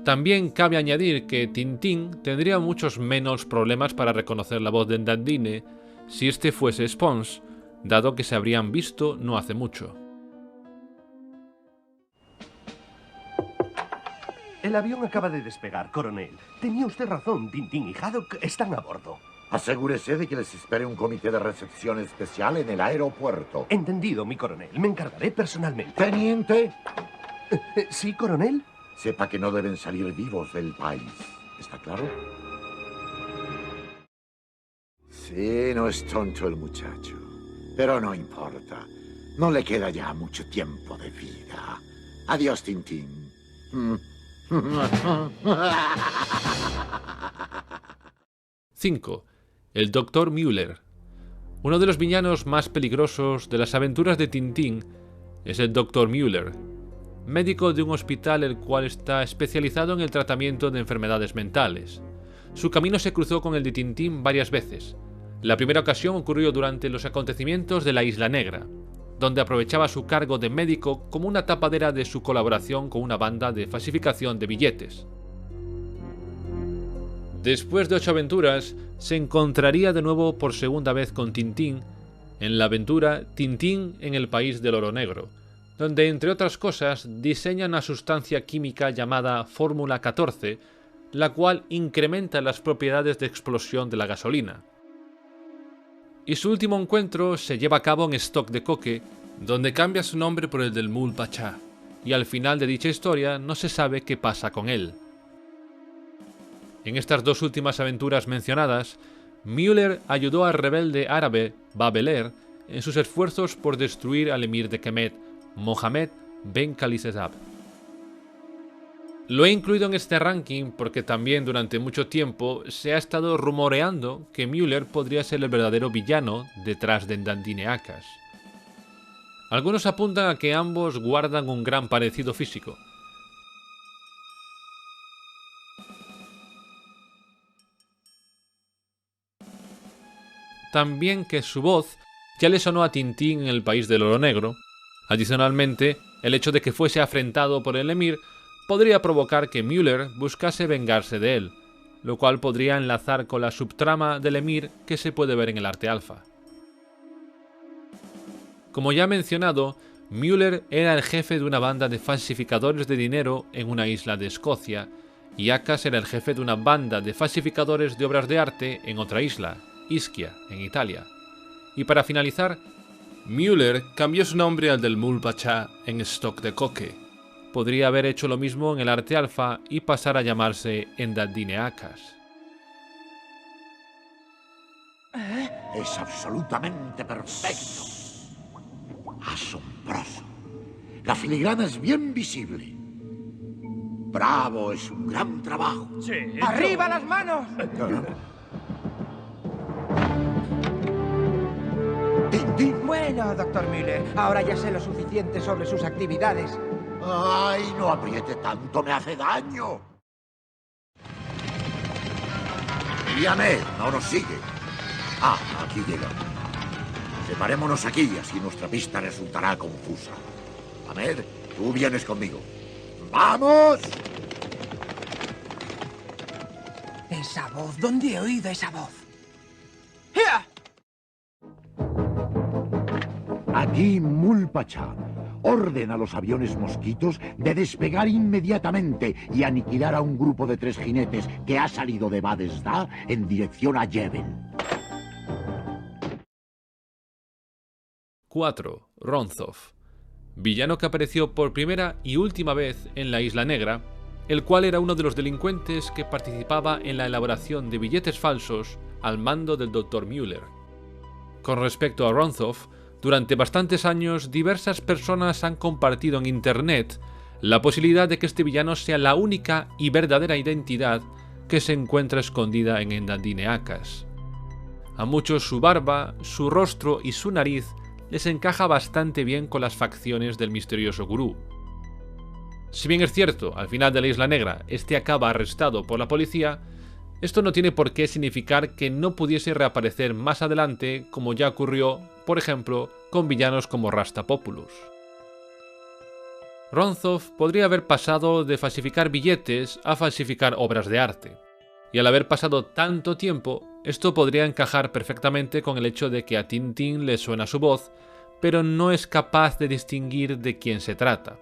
[SPEAKER 1] También cabe añadir que Tintín tendría muchos menos problemas para reconocer la voz de Endandine si este fuese Spons, dado que se habrían visto no hace mucho.
[SPEAKER 8] El avión acaba de despegar, coronel. Tenía usted razón, Tintín y Haddock están a bordo.
[SPEAKER 9] Asegúrese de que les espere un comité de recepción especial en el aeropuerto.
[SPEAKER 8] Entendido, mi coronel. Me encargaré personalmente.
[SPEAKER 9] Teniente,
[SPEAKER 8] ¿Sí, coronel?
[SPEAKER 9] sepa que no deben salir vivos del país. ¿Está claro? Sí, no es tonto el muchacho. Pero no importa. No le queda ya mucho tiempo de vida. Adiós, Tintín.
[SPEAKER 1] 5. El Dr. Müller. Uno de los villanos más peligrosos de las aventuras de Tintín es el Dr. Müller, médico de un hospital el cual está especializado en el tratamiento de enfermedades mentales. Su camino se cruzó con el de Tintín varias veces. La primera ocasión ocurrió durante los acontecimientos de la Isla Negra, donde aprovechaba su cargo de médico como una tapadera de su colaboración con una banda de falsificación de billetes. Después de 8 aventuras, se encontraría de nuevo por segunda vez con Tintín en la aventura Tintín en el País del Oro Negro, donde entre otras cosas diseña una sustancia química llamada Fórmula 14, la cual incrementa las propiedades de explosión de la gasolina. Y su último encuentro se lleva a cabo en Stock de Coque, donde cambia su nombre por el del Mul Pachá, y al final de dicha historia no se sabe qué pasa con él. En estas dos últimas aventuras mencionadas, Müller ayudó al rebelde árabe Babeler en sus esfuerzos por destruir al emir de Kemet, Mohammed Ben Khalisezab. Lo he incluido en este ranking porque también durante mucho tiempo se ha estado rumoreando que Müller podría ser el verdadero villano detrás de Endandineacas. Algunos apuntan a que ambos guardan un gran parecido físico. También que su voz ya le sonó a Tintín en el País del Oro Negro. Adicionalmente, el hecho de que fuese afrentado por el emir podría provocar que Müller buscase vengarse de él, lo cual podría enlazar con la subtrama del emir que se puede ver en el arte alfa. Como ya he mencionado, Müller era el jefe de una banda de falsificadores de dinero en una isla de Escocia, y Acas era el jefe de una banda de falsificadores de obras de arte en otra isla, Ischia, en Italia. Y para finalizar, Müller cambió su nombre al del Mul Pachá en Stock de Coque. Podría haber hecho lo mismo en el arte alfa y pasar a llamarse Endandineacas.
[SPEAKER 9] es absolutamente perfecto. Asombroso. La filigrana es bien visible. Bravo, es un gran trabajo.
[SPEAKER 8] Sí.
[SPEAKER 3] ¡Arriba las manos!
[SPEAKER 9] Tintín.
[SPEAKER 3] Bueno, Dr. Müller, ahora ya sé lo suficiente sobre sus actividades.
[SPEAKER 9] ¡Ay, no apriete tanto! ¡Me hace daño! Y Ahmed, no nos sigue. Ah, aquí llega. Separémonos aquí, así nuestra pista resultará confusa. Ahmed, tú vienes conmigo. ¡Vamos!
[SPEAKER 3] Esa voz, ¿dónde he oído esa voz? ¡Ea!
[SPEAKER 10] Aquí Mul Pachá ordena a los aviones mosquitos de despegar inmediatamente y aniquilar a un grupo de 3 jinetes que ha salido de Badesda en dirección a Yebel.
[SPEAKER 1] 4. Ronzoff. Villano que apareció por primera y última vez en la Isla Negra, el cual era uno de los delincuentes que participaba en la elaboración de billetes falsos al mando del Dr. Müller. Con respecto a Ronzoff, durante bastantes años diversas personas han compartido en internet la posibilidad de que este villano sea la única y verdadera identidad que se encuentra escondida en Endandineacas. A muchos su barba, su rostro y su nariz les encaja bastante bien con las facciones del misterioso gurú. Si bien es cierto, al final de la Isla Negra este acaba arrestado por la policía, esto no tiene por qué significar que no pudiese reaparecer más adelante, como ya ocurrió, por ejemplo, con villanos como Rastapopoulos. Ronzoff podría haber pasado de falsificar billetes a falsificar obras de arte, y al haber pasado tanto tiempo, esto podría encajar perfectamente con el hecho de que a Tintín le suena su voz, pero no es capaz de distinguir de quién se trata.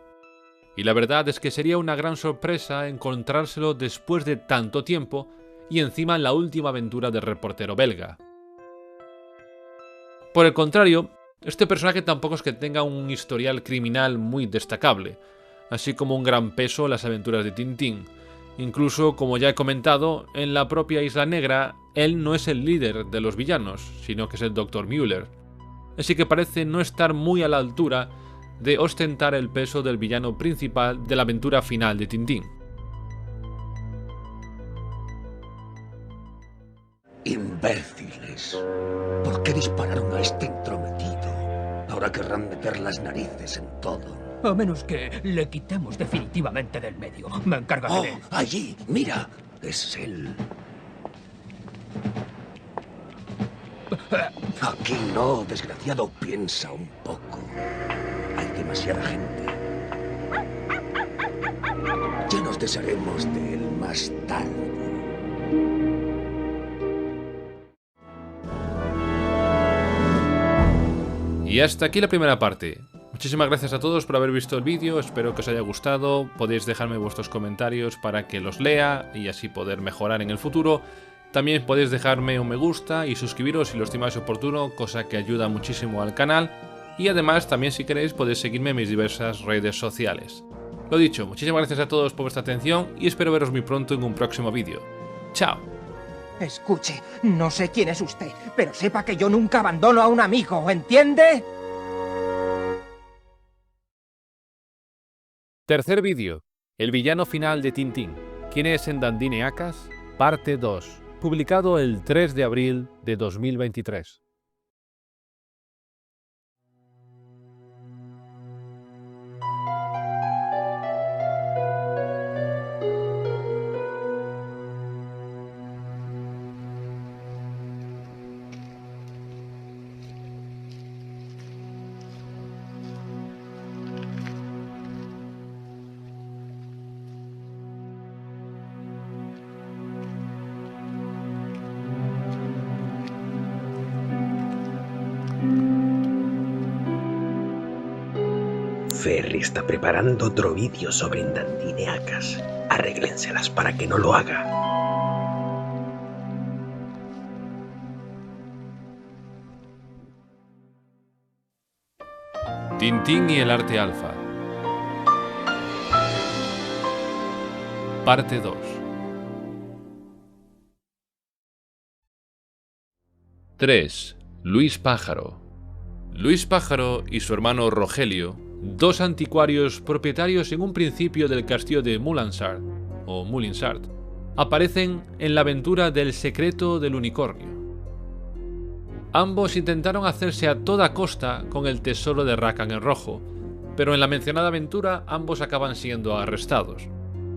[SPEAKER 1] Y la verdad es que sería una gran sorpresa encontrárselo después de tanto tiempo y encima en la última aventura del reportero belga. Por el contrario, este personaje tampoco es que tenga un historial criminal muy destacable, así como un gran peso en las aventuras de Tintín. Incluso, como ya he comentado, en la propia Isla Negra, él no es el líder de los villanos, sino que es el Dr. Müller. Así que parece no estar muy a la altura de ostentar el peso del villano principal de la aventura final de Tintín.
[SPEAKER 11] Imbéciles. ¿Por qué dispararon a este entrometido? Ahora querrán meter las narices en todo.
[SPEAKER 6] A menos que le quitemos definitivamente del medio. Me encargaré de él.
[SPEAKER 11] Allí, mira. Es él. Aquí no, desgraciado. Piensa un poco. Hay demasiada gente. Ya nos desharemos de él más tarde.
[SPEAKER 1] Y hasta aquí la primera parte. Muchísimas gracias a todos por haber visto el vídeo, espero que os haya gustado, podéis dejarme vuestros comentarios para que los lea y así poder mejorar en el futuro. También podéis dejarme un me gusta y suscribiros si lo estimáis oportuno, cosa que ayuda muchísimo al canal. Y además también si queréis podéis seguirme en mis diversas redes sociales. Lo dicho, muchísimas gracias a todos por vuestra atención y espero veros muy pronto en un próximo vídeo. ¡Chao!
[SPEAKER 3] Escuche, no sé quién es usted, pero sepa que yo nunca abandono a un amigo, ¿entiende?
[SPEAKER 1] Tercer vídeo. El villano final de Tintín. ¿Quién es Endandineacas? Parte 2. Publicado el 3 de abril de 2023.
[SPEAKER 4] Ferry está preparando otro vídeo sobre Endandineacas. Arréglenselas para que no lo haga.
[SPEAKER 1] Tintín y el arte alfa. Parte 2. 3. Luis Pájaro. Luis Pájaro y su hermano Rogelio, dos anticuarios propietarios en un principio del castillo de Mulinsart, aparecen en la aventura del secreto del unicornio. Ambos intentaron hacerse a toda costa con el tesoro de Rakan el Rojo, pero en la mencionada aventura ambos acaban siendo arrestados.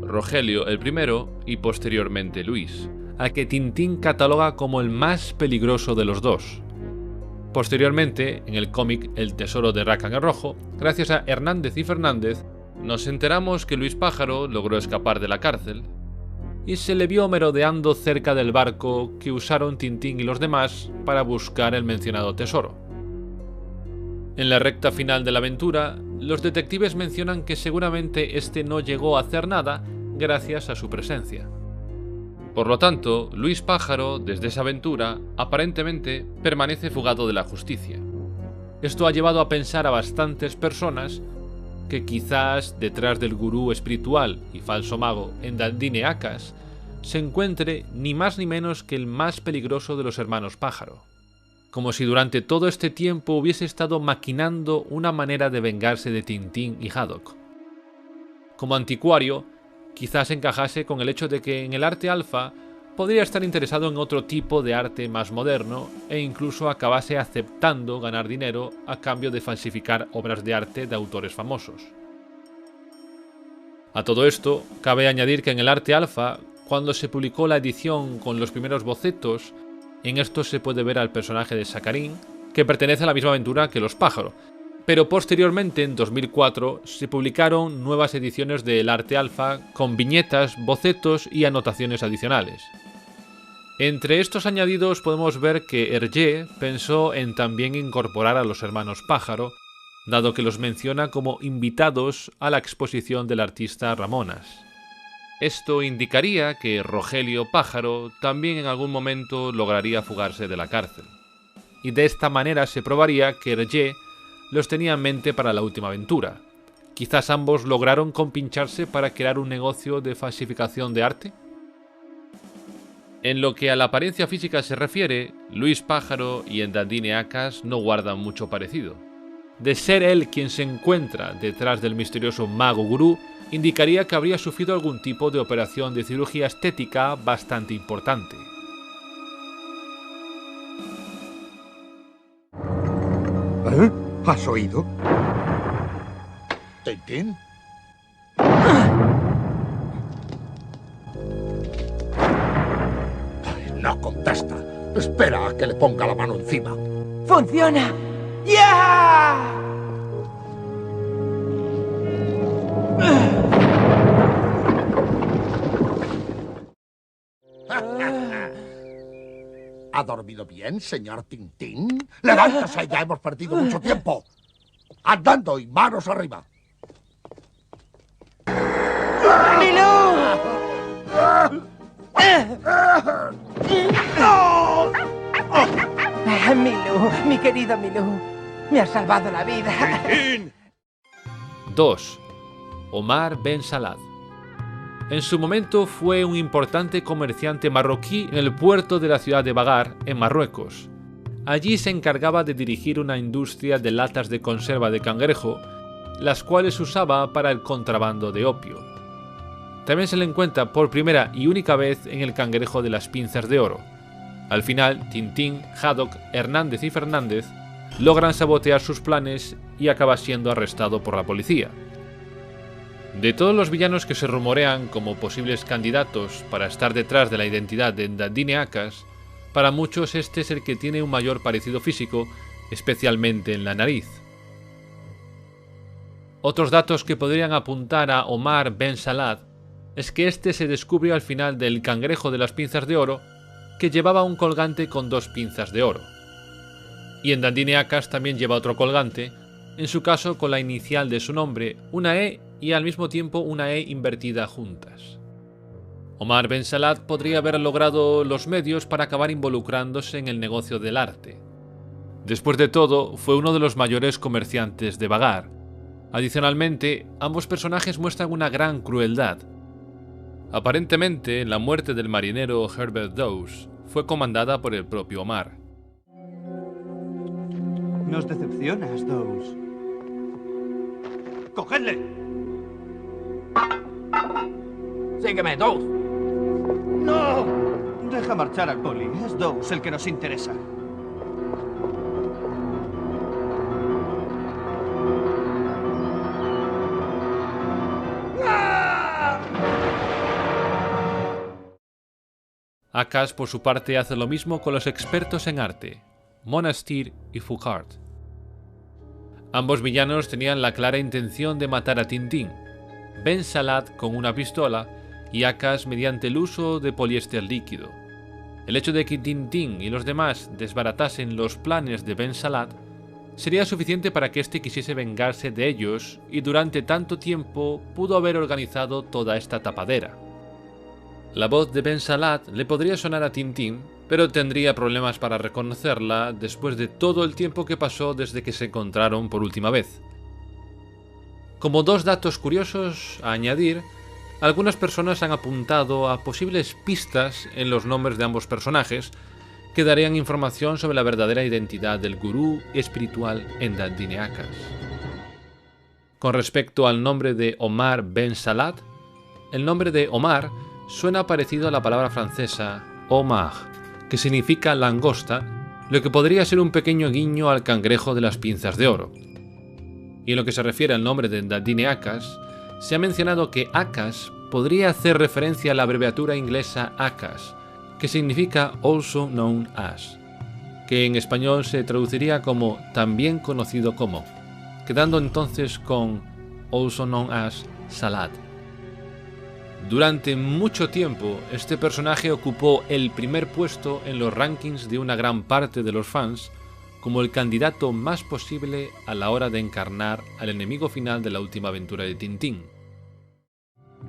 [SPEAKER 1] Rogelio el primero y posteriormente Luis, al que Tintín cataloga como el más peligroso de los dos. Posteriormente, en el cómic El tesoro de Rakan el Rojo, gracias a Hernández y Fernández, nos enteramos que Luis Pájaro logró escapar de la cárcel y se le vio merodeando cerca del barco que usaron Tintín y los demás para buscar el mencionado tesoro. En la recta final de la aventura, los detectives mencionan que seguramente este no llegó a hacer nada gracias a su presencia. Por lo tanto, Luis Pájaro, desde esa aventura, aparentemente permanece fugado de la justicia. Esto ha llevado a pensar a bastantes personas que quizás detrás del gurú espiritual y falso mago Endandine Akas se encuentre ni más ni menos que el más peligroso de los hermanos pájaro. Como si durante todo este tiempo hubiese estado maquinando una manera de vengarse de Tintín y Haddock. Como anticuario, quizás encajase con el hecho de que en el arte alfa podría estar interesado en otro tipo de arte más moderno e incluso acabase aceptando ganar dinero a cambio de falsificar obras de arte de autores famosos. A todo esto, cabe añadir que en el arte alfa, cuando se publicó la edición con los primeros bocetos, en esto se puede ver al personaje de Sakharin, que pertenece a la misma aventura que los pájaros, pero posteriormente, en 2004, se publicaron nuevas ediciones del arte alfa con viñetas, bocetos y anotaciones adicionales. Entre estos añadidos podemos ver que Hergé pensó en también incorporar a los hermanos pájaro, dado que los menciona como invitados a la exposición del artista Ramonas. Esto indicaría que Rogelio Pájaro también en algún momento lograría fugarse de la cárcel. Y de esta manera se probaría que Hergé los tenía en mente para la última aventura. Quizás ambos lograron compincharse para crear un negocio de falsificación de arte. En lo que a la apariencia física se refiere, Luis Pájaro y Endandine Akas no guardan mucho parecido. De ser él quien se encuentra detrás del misterioso mago gurú, indicaría que habría sufrido algún tipo de operación de cirugía estética bastante importante.
[SPEAKER 9] ¿Eh? ¿Has oído? ¿Tintín? No contesta. Espera a que le ponga la mano encima.
[SPEAKER 3] ¡Funciona! ¡Ya!
[SPEAKER 9] ¿Ha dormido bien, señor Tintín? ¡Levántase! Ya hemos perdido mucho tiempo. ¡Andando y manos arriba!
[SPEAKER 3] Milú, mi querido Milú, me has salvado la vida.
[SPEAKER 1] 2. Omar Ben Salad. En su momento fue un importante comerciante marroquí en el puerto de la ciudad de Bagar, en Marruecos. Allí se encargaba de dirigir una industria de latas de conserva de cangrejo, las cuales usaba para el contrabando de opio. También se le encuentra por primera y única vez en el cangrejo de las pinzas de oro. Al final, Tintín, Haddock, Hernández y Fernández logran sabotear sus planes y acaba siendo arrestado por la policía. De todos los villanos que se rumorean como posibles candidatos para estar detrás de la identidad de Endandine Akas, para muchos este es el que tiene un mayor parecido físico, especialmente en la nariz. Otros datos que podrían apuntar a Omar Ben Salad es que este se descubrió al final del cangrejo de las pinzas de oro que llevaba un colgante con 2 pinzas de oro. Y Endandine Akas también lleva otro colgante, en su caso con la inicial de su nombre, una E y al mismo tiempo una E invertida juntas. Omar Ben Salad podría haber logrado los medios para acabar involucrándose en el negocio del arte. Después de todo, fue uno de los mayores comerciantes de Bagar. Adicionalmente, ambos personajes muestran una gran crueldad. Aparentemente, la muerte del marinero Herbert Dawes fue comandada por el propio Omar.
[SPEAKER 12] Nos decepcionas, Dawes.
[SPEAKER 8] ¡Cogedle!
[SPEAKER 6] Sígueme, Dawes.
[SPEAKER 12] ¡No! Deja marchar al poli. Es Dawes el que nos interesa.
[SPEAKER 1] Akas, por su parte, hace lo mismo con los expertos en arte, Monastir y Foucard. Ambos villanos tenían la clara intención de matar a Tintín, Ben Salad con una pistola y Akas mediante el uso de poliéster líquido. El hecho de que Tintín y los demás desbaratasen los planes de Ben Salad sería suficiente para que éste quisiese vengarse de ellos y durante tanto tiempo pudo haber organizado toda esta tapadera. La voz de Ben Salad le podría sonar a Tintín, pero tendría problemas para reconocerla después de todo el tiempo que pasó desde que se encontraron por última vez. Como dos datos curiosos a añadir, algunas personas han apuntado a posibles pistas en los nombres de ambos personajes que darían información sobre la verdadera identidad del gurú espiritual en Dandini Akas. Con respecto al nombre de Omar Ben Salat, el nombre de Omar suena parecido a la palabra francesa homard, que significa langosta, lo que podría ser un pequeño guiño al cangrejo de las pinzas de oro. Y en lo que se refiere al nombre de Dandini Akas, se ha mencionado que Akas podría hacer referencia a la abreviatura inglesa ACAS, que significa Also Known As, que en español se traduciría como también conocido como, quedando entonces con Also Known As Salat. Durante mucho tiempo, este personaje ocupó el primer puesto en los rankings de una gran parte de los fans como el candidato más posible a la hora de encarnar al enemigo final de la última aventura de Tintín.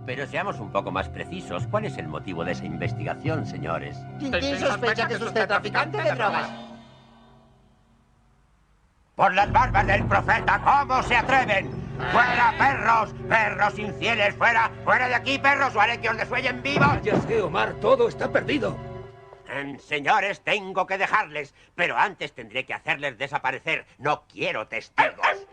[SPEAKER 13] Pero seamos un poco más precisos. ¿Cuál es el motivo de esa investigación, señores?
[SPEAKER 14] Tintín sospecha que es usted traficante de drogas.
[SPEAKER 13] ¡Por las barbas del profeta! ¿Cómo se atreven? ¡Fuera, perros! ¡Perros infieles! ¡Fuera! ¡Fuera de aquí, perros! ¡O haré que os desuellen vivos!
[SPEAKER 11] ¡Cállate, Omar! ¡Todo está perdido!
[SPEAKER 13] Señores, tengo que dejarles, pero antes tendré que hacerles desaparecer. No quiero testigos.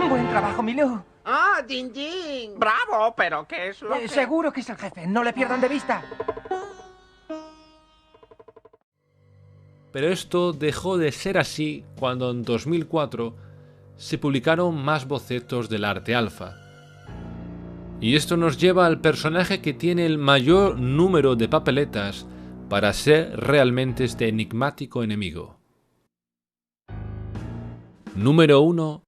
[SPEAKER 3] Buen trabajo, Milú.
[SPEAKER 14] ¡Ah, Tintín!
[SPEAKER 15] ¡Bravo! ¿Pero qué es lo que...?
[SPEAKER 3] Seguro que es el jefe. No le pierdan de vista.
[SPEAKER 1] Pero esto dejó de ser así cuando en 2004 se publicaron más bocetos del arte alfa. Y esto nos lleva al personaje que tiene el mayor número de papeletas para ser realmente este enigmático enemigo. Número 1.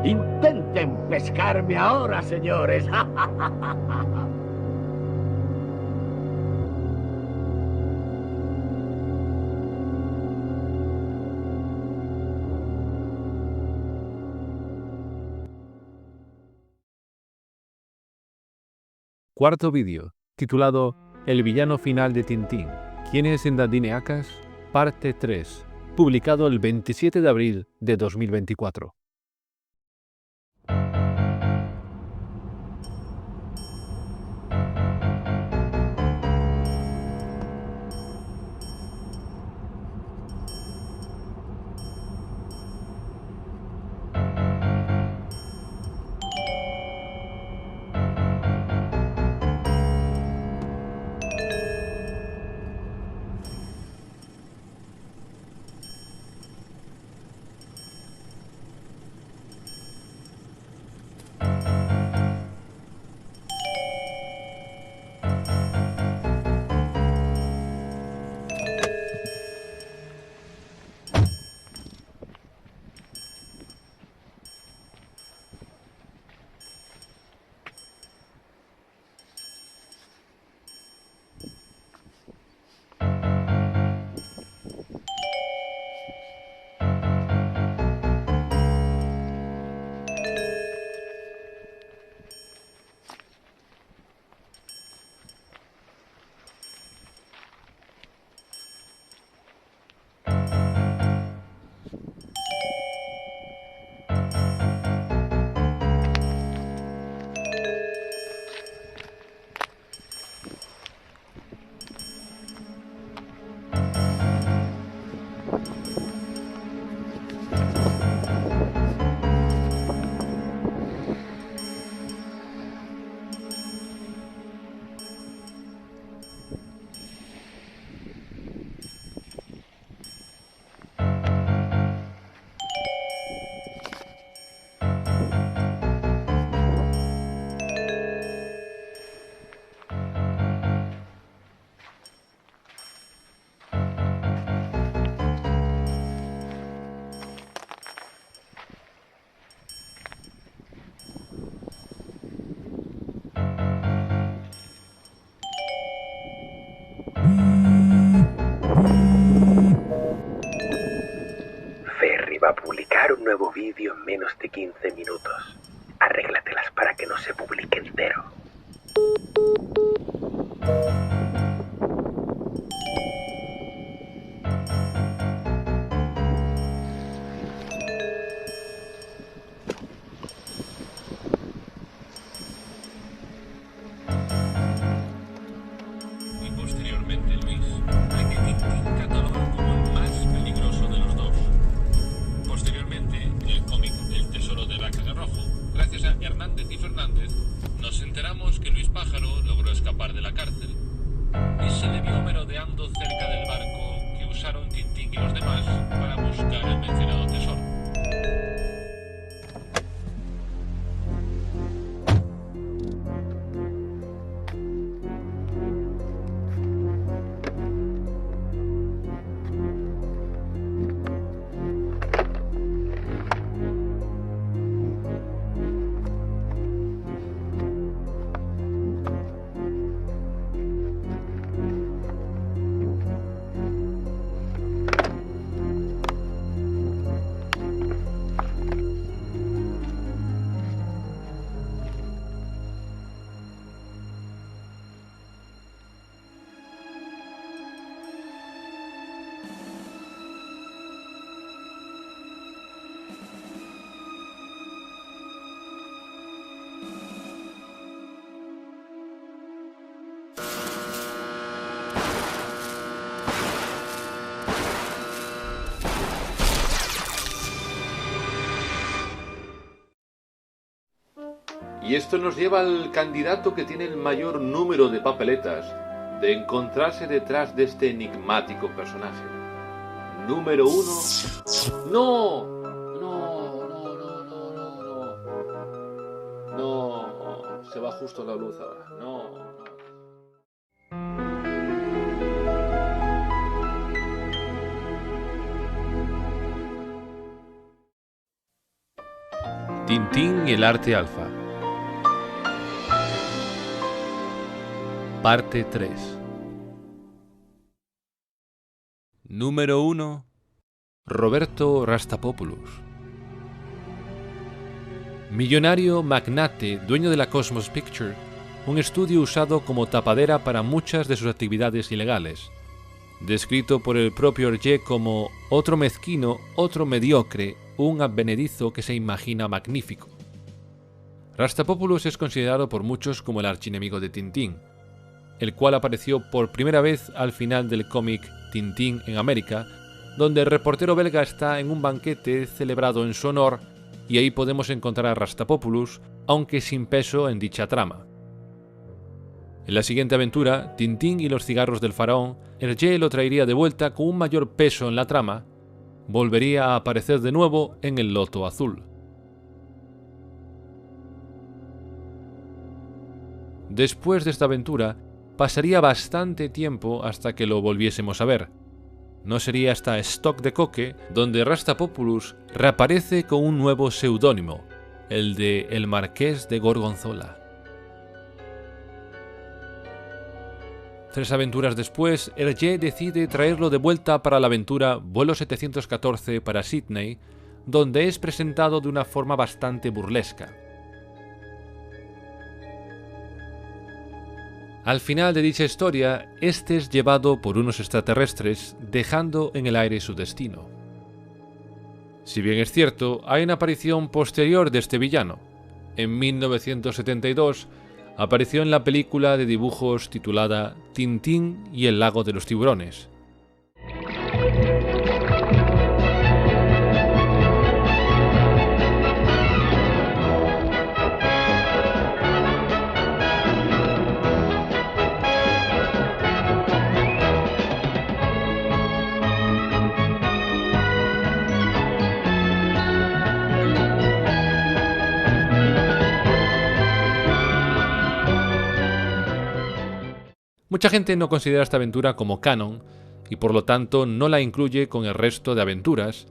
[SPEAKER 10] Intenten pescarme ahora, señores.
[SPEAKER 5] Cuarto vídeo, titulado El villano final de Tintín. ¿Quién es Dandini Akas? Parte 3, publicado el 27 de abril de 2024.
[SPEAKER 4] nuevo vídeo en menos de 15 minutos. Arréglatelas para que no se publique entero.
[SPEAKER 1] Y posteriormente Luis, a que Tintín cataloga como el más peligroso de los dos. Posteriormente, el cómic El tesoro de Baca Rojo, gracias a Hernández y Fernández, nos enteramos que Luis Pájaro logró escapar de la cárcel y se le vio merodeando cerca del barco que usaron Tintín y los demás para buscar el mencionado tesoro. Y esto nos lleva al candidato que tiene el mayor número de papeletas de encontrarse detrás de este enigmático personaje. Número 1. ¡No! No. Se va justo la luz ahora. No. Tintín y el arte alfa. Parte 3. Número 1. Roberto Rastapopoulos. Millonario magnate, dueño de la Cosmos Picture, un estudio usado como tapadera para muchas de sus actividades ilegales. Descrito por el propio Hergé como otro mezquino, otro mediocre, un advenedizo que se imagina magnífico. Rastapopoulos es considerado por muchos como el archienemigo de Tintín, el cual apareció por primera vez al final del cómic Tintín en América, donde el reportero belga está en un banquete celebrado en su honor y ahí podemos encontrar a Rastapopoulos, aunque sin peso en dicha trama. En la siguiente aventura, Tintín y los cigarros del faraón, Hergé lo traería de vuelta con un mayor peso en la trama, volvería a aparecer de nuevo en el Loto Azul. Después de esta aventura, pasaría bastante tiempo hasta que lo volviésemos a ver. No sería hasta Stock de Coque donde Rastapopoulos reaparece con un nuevo seudónimo, el de El Marqués de Gorgonzola. 3 aventuras después, Hergé decide traerlo de vuelta para la aventura Vuelo 714 para Sydney, donde es presentado de una forma bastante burlesca. Al final de dicha historia, este es llevado por unos extraterrestres, dejando en el aire su destino. Si bien es cierto, hay una aparición posterior de este villano. En 1972, apareció en la película de dibujos titulada Tintín y el lago de los tiburones. Mucha gente no considera esta aventura como canon y por lo tanto no la incluye con el resto de aventuras,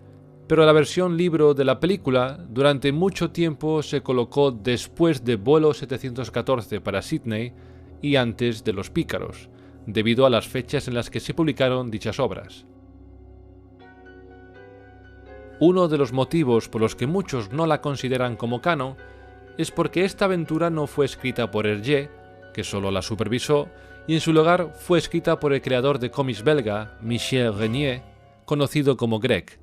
[SPEAKER 1] pero la versión libro de la película durante mucho tiempo se colocó después de Vuelo 714 para Sydney y antes de Los Pícaros, debido a las fechas en las que se publicaron dichas obras. Uno de los motivos por los que muchos no la consideran como canon es porque esta aventura no fue escrita por Hergé, que solo la supervisó, y en su lugar fue escrita por el creador de cómics belga, Michel Renier, conocido como Greg.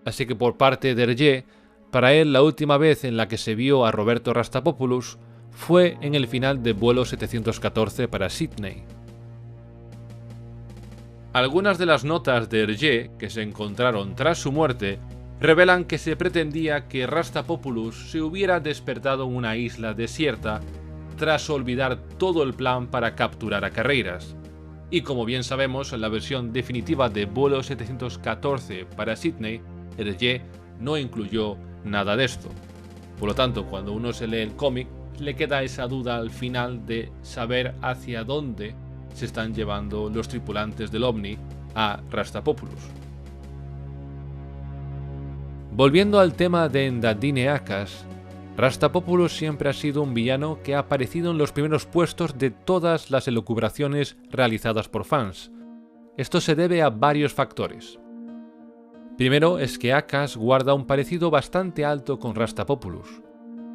[SPEAKER 1] Así que por parte de Hergé, para él la última vez en la que se vio a Roberto Rastapopoulos fue en el final de Vuelo 714 para Sydney. Algunas de las notas de Hergé que se encontraron tras su muerte revelan que se pretendía que Rastapopoulos se hubiera despertado en una isla desierta tras olvidar todo el plan para capturar a Carreiras. Y como bien sabemos, en la versión definitiva de Vuelo 714 para Sydney, Hergé no incluyó nada de esto. Por lo tanto, cuando uno se lee el cómic, le queda esa duda al final de saber hacia dónde se están llevando los tripulantes del OVNI a Rastapopoulos. Volviendo al tema de Ndandine Akas, Rastapopoulos siempre ha sido un villano que ha aparecido en los primeros puestos de todas las elucubraciones realizadas por fans. Esto se debe a varios factores. Primero es que Akas guarda un parecido bastante alto con Rastapopoulos.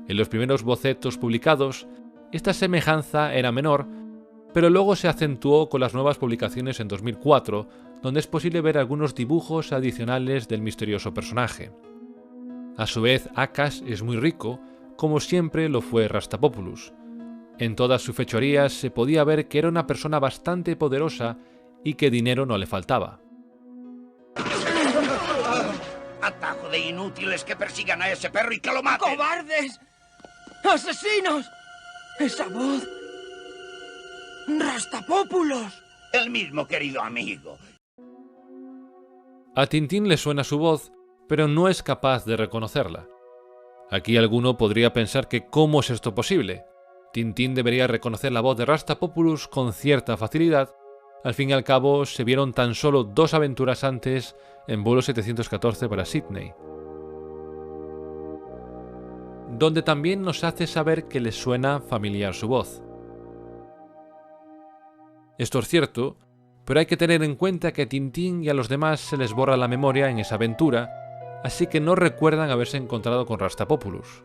[SPEAKER 1] En los primeros bocetos publicados, esta semejanza era menor, pero luego se acentuó con las nuevas publicaciones en 2004, donde es posible ver algunos dibujos adicionales del misterioso personaje. A su vez, Akas es muy rico, como siempre lo fue Rastapopoulos. En todas sus fechorías se podía ver que era una persona bastante poderosa y que dinero no le faltaba.
[SPEAKER 11] Atajo de inútiles que persigan a ese perro y que lo maten.
[SPEAKER 3] ¡Cobardes! ¡Asesinos! ¡Esa voz! ¡Rastapopoulos!
[SPEAKER 11] El mismo, querido amigo.
[SPEAKER 1] A Tintín le suena su voz, pero no es capaz de reconocerla. Aquí alguno podría pensar que ¿cómo es esto posible? Tintín debería reconocer la voz de Rastapopoulos con cierta facilidad. Al fin y al cabo, se vieron tan solo 2 aventuras antes en Vuelo 714 para Sydney, donde también nos hace saber que le suena familiar su voz. Esto es cierto, pero hay que tener en cuenta que a Tintín y a los demás se les borra la memoria en esa aventura, así que no recuerdan haberse encontrado con Rastapopoulos.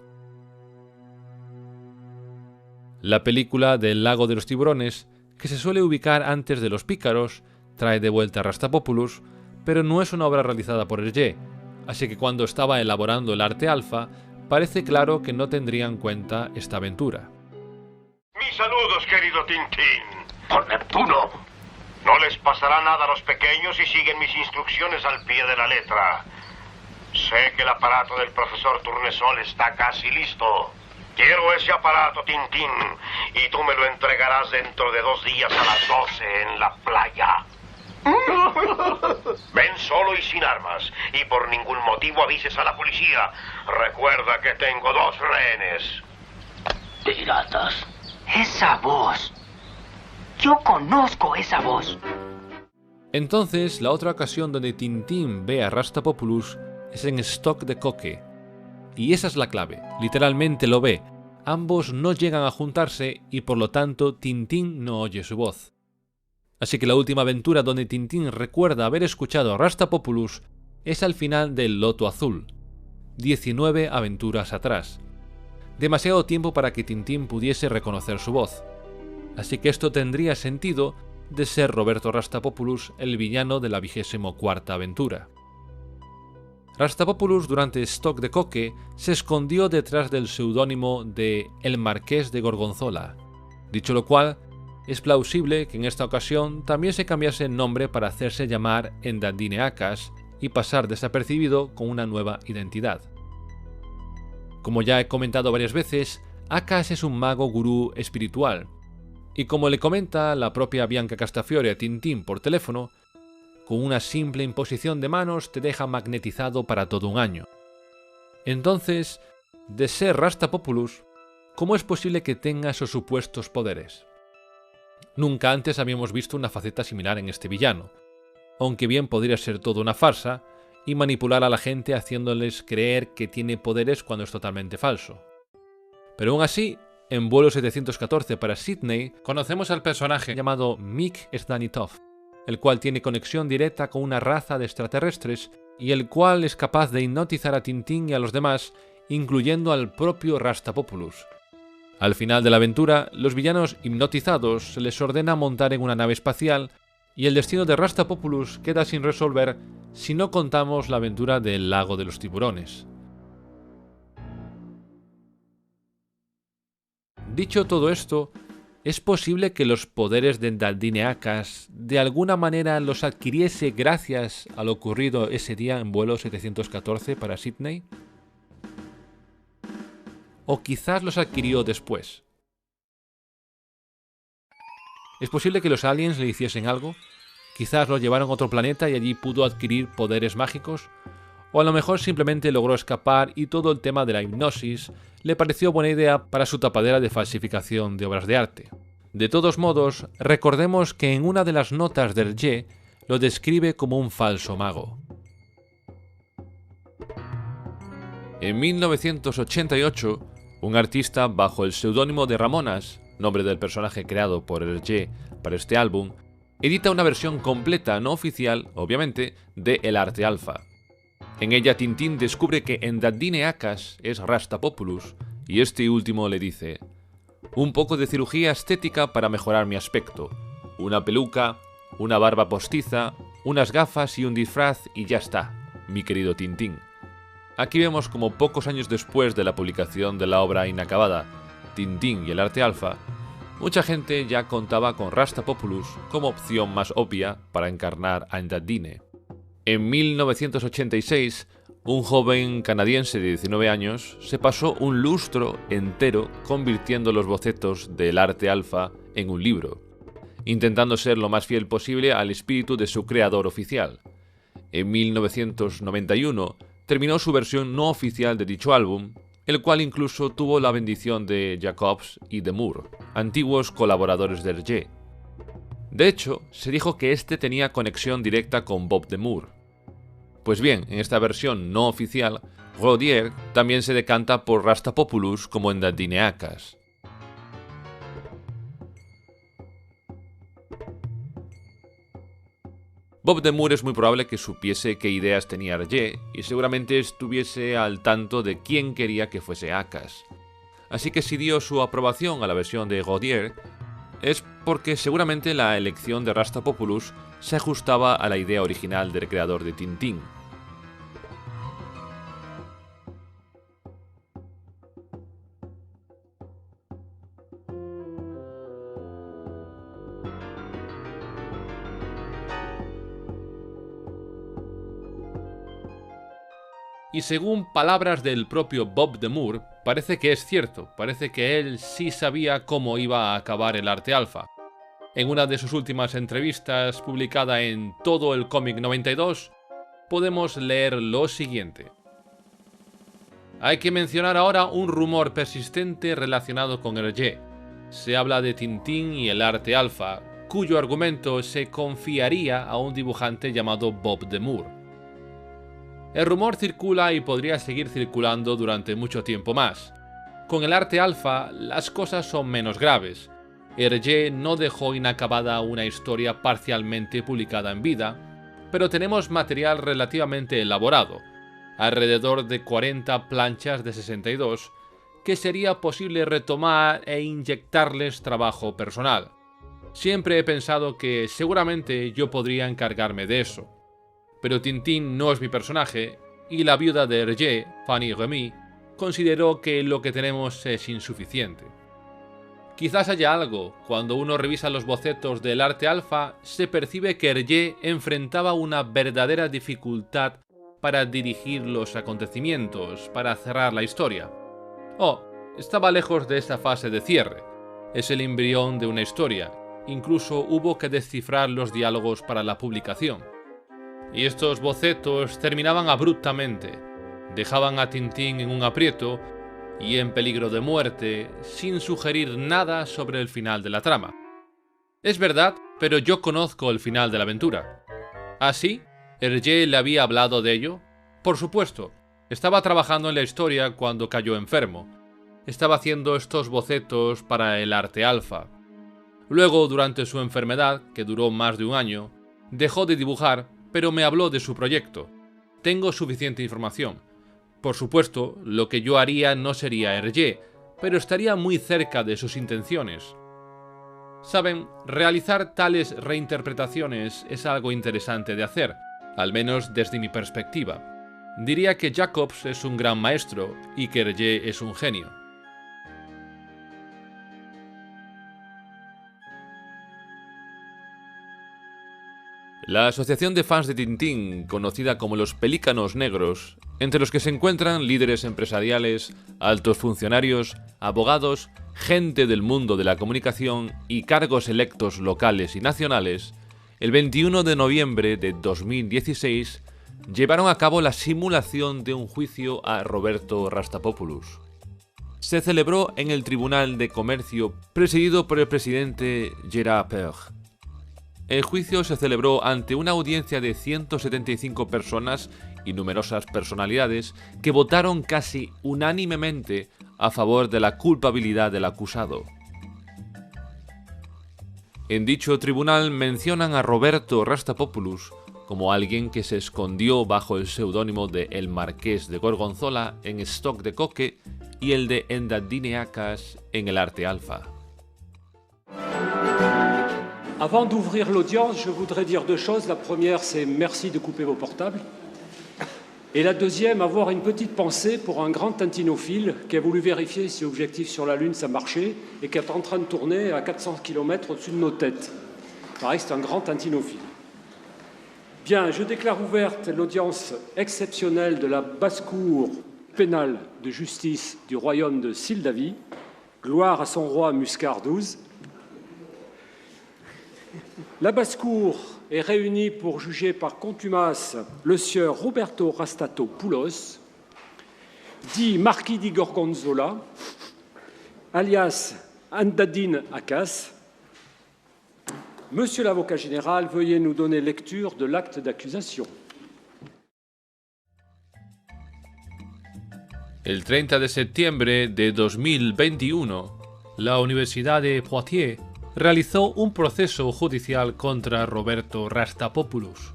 [SPEAKER 1] La película del Lago de los Tiburones, que se suele ubicar antes de Los Pícaros, trae de vuelta a Rastapopoulos, pero no es una obra realizada por Hergé, así que cuando estaba elaborando el arte alfa, parece claro que no tendría en cuenta esta aventura.
[SPEAKER 16] Mis saludos, querido Tintín. Por Neptuno. No les pasará nada a los pequeños si siguen mis instrucciones al pie de la letra. Sé que el aparato del profesor Tournesol está casi listo. Quiero ese aparato, Tintín, y tú me lo entregarás dentro de 2 días a las 12 en la playa. Ven solo y sin armas, y por ningún motivo avises a la policía. Recuerda que tengo 2 rehenes.
[SPEAKER 6] Piratas. Esa voz. Yo conozco esa voz.
[SPEAKER 1] Entonces, la otra ocasión donde Tintín ve a Rastapopoulos es en Stock de Coque. Y esa es la clave, literalmente lo ve. Ambos no llegan a juntarse y por lo tanto Tintín no oye su voz. Así que la última aventura donde Tintín recuerda haber escuchado a Rastapopoulos es al final del Loto Azul, 19 aventuras atrás. Demasiado tiempo para que Tintín pudiese reconocer su voz. Así que esto tendría sentido de ser Roberto Rastapopoulos el villano de la 24ª aventura. Rastapopoulos durante Stock de Coque se escondió detrás del seudónimo de El Marqués de Gorgonzola, dicho lo cual, es plausible que en esta ocasión también se cambiase el nombre para hacerse llamar Ndandine Akas y pasar desapercibido con una nueva identidad. Como ya he comentado varias veces, Akas es un mago gurú espiritual, y como le comenta la propia Bianca Castafiore a Tintín por teléfono, con una simple imposición de manos te deja magnetizado para todo un año. Entonces, de ser Rastapopoulos, ¿cómo es posible que tenga esos supuestos poderes? Nunca antes habíamos visto una faceta similar en este villano, aunque bien podría ser toda una farsa y manipular a la gente haciéndoles creer que tiene poderes cuando es totalmente falso. Pero aún así, en Vuelo 714 para Sydney, conocemos al personaje llamado Mick Sdanitov, el cual tiene conexión directa con una raza de extraterrestres y el cual es capaz de hipnotizar a Tintín y a los demás, incluyendo al propio Rastapopoulos. Al final de la aventura, los villanos hipnotizados se les ordena montar en una nave espacial y el destino de Rastapopoulos queda sin resolver si no contamos la aventura del Lago de los Tiburones. Dicho todo esto, ¿es posible que los poderes de Dandineacas de alguna manera los adquiriese gracias a lo ocurrido ese día en vuelo 714 para Sydney? ¿O quizás los adquirió después? ¿Es posible que los aliens le hiciesen algo? Quizás lo llevaron a otro planeta y allí pudo adquirir poderes mágicos. O a lo mejor simplemente logró escapar y todo el tema de la hipnosis le pareció buena idea para su tapadera de falsificación de obras de arte. De todos modos, recordemos que en una de las notas de Hergé lo describe como un falso mago. En 1988, un artista bajo el seudónimo de Ramonas, nombre del personaje creado por Hergé para este álbum, edita una versión completa, no oficial, obviamente, de El Arte Alfa. En ella Tintín descubre que en Dandineacas es Rastapopoulos y este último le dice: un poco de cirugía estética para mejorar mi aspecto, una peluca, una barba postiza, unas gafas y un disfraz y ya está, mi querido Tintín. Aquí vemos como pocos años después de la publicación de la obra inacabada Tintín y el Arte Alfa, mucha gente ya contaba con Rastapopoulos como opción más obvia para encarnar a Dandine. En 1986, un joven canadiense de 19 años se pasó un lustro entero convirtiendo los bocetos del Arte Alfa en un libro, intentando ser lo más fiel posible al espíritu de su creador oficial. En 1991 terminó su versión no oficial de dicho álbum, el cual incluso tuvo la bendición de Jacobs y de Moore, antiguos colaboradores de Hergé. De hecho, se dijo que este tenía conexión directa con Bob de Moore. Pues bien, en esta versión no oficial, Rodier también se decanta por Rastapopoulos como en Dandineacas. Bob de Moore es muy probable que supiese qué ideas tenía Hergé y seguramente estuviese al tanto de quién quería que fuese Acas. Así que si dio su aprobación a la versión de Rodier, es porque seguramente la elección de Rastapopoulos se ajustaba a la idea original del creador de Tintín. Y según palabras del propio Bob de Moore, parece que es cierto, parece que él sí sabía cómo iba a acabar el Arte Alfa. En una de sus últimas entrevistas, publicada en Todo el Cómic 92, podemos leer lo siguiente. Hay que mencionar ahora un rumor persistente relacionado con Hergé. Se habla de Tintín y el Arte Alfa, cuyo argumento se confiaría a un dibujante llamado Bob de Moore. El rumor circula y podría seguir circulando durante mucho tiempo más. Con el Arte Alfa, las cosas son menos graves. Hergé no dejó inacabada una historia parcialmente publicada en vida, pero tenemos material relativamente elaborado, alrededor de 40 planchas de 62, que sería posible retomar e inyectarles trabajo personal. Siempre he pensado que seguramente yo podría encargarme de eso. Pero Tintín no es mi personaje, y la viuda de Hergé, Fanny Remy, consideró que lo que tenemos es insuficiente. Quizás haya algo. Cuando uno revisa los bocetos del Arte Alfa, se percibe que Hergé enfrentaba una verdadera dificultad para dirigir los acontecimientos, para cerrar la historia. Estaba lejos de esa fase de cierre. Es el embrión de una historia. Incluso hubo que descifrar los diálogos para la publicación. Y estos bocetos terminaban abruptamente, dejaban a Tintín en un aprieto y en peligro de muerte, sin sugerir nada sobre el final de la trama. Es verdad, pero yo conozco el final de la aventura. ¿Ah, sí? ¿Hergé le había hablado de ello? Por supuesto, estaba trabajando en la historia cuando cayó enfermo. Estaba haciendo estos bocetos para el Arte Alfa. Luego, durante su enfermedad, que duró más de un año, Dejó de dibujar, pero me habló de su proyecto. Tengo suficiente información. Por supuesto, lo que yo haría no sería Hergé, pero estaría muy cerca de sus intenciones. Saben, realizar tales reinterpretaciones es algo interesante de hacer, al menos desde mi perspectiva. Diría que Jacobs es un gran maestro y que Hergé es un genio. La asociación de fans de Tintín, conocida como los Pelícanos Negros, entre los que se encuentran líderes empresariales, altos funcionarios, abogados, gente del mundo de la comunicación y cargos electos locales y nacionales, el 21 de noviembre de 2016 llevaron a cabo la simulación de un juicio a Roberto Rastapopoulos. Se celebró en el Tribunal de Comercio presidido por el presidente Gérard Perre. El juicio se celebró ante una audiencia de 175 personas y numerosas personalidades que votaron casi unánimemente a favor de la culpabilidad del acusado. En dicho tribunal mencionan a Roberto Rastapopoulos como alguien que se escondió bajo el seudónimo de El Marqués de Gorgonzola en Stock de Coque y el de Endadineacas en el Arte Alfa.
[SPEAKER 17] Avant d'ouvrir l'audience, je voudrais dire deux choses. La première, c'est merci de couper vos portables. Et la deuxième, avoir une petite pensée pour un grand tintinophile qui a voulu vérifier si Objectif sur la Lune, ça marchait, et qui est en train de tourner à 400 km au-dessus de nos têtes. Pareil, c'est un grand tintinophile. Bien, je déclare ouverte l'audience exceptionnelle de la basse-cour pénale de justice du royaume de Sildavie. Gloire à son roi Muscar XII. La basse-cour est réunie pour juger par contumace le sieur Roberto Rastatopoulos, dit Marquis di Gorgonzola, alias Endadine Acas. Monsieur l'avocat général, veuillez nous donner lecture de l'acte d'accusation.
[SPEAKER 1] El 30 de septiembre de 2021, la Universidad de Poitiers realizó un proceso judicial contra Roberto Rastapopoulos.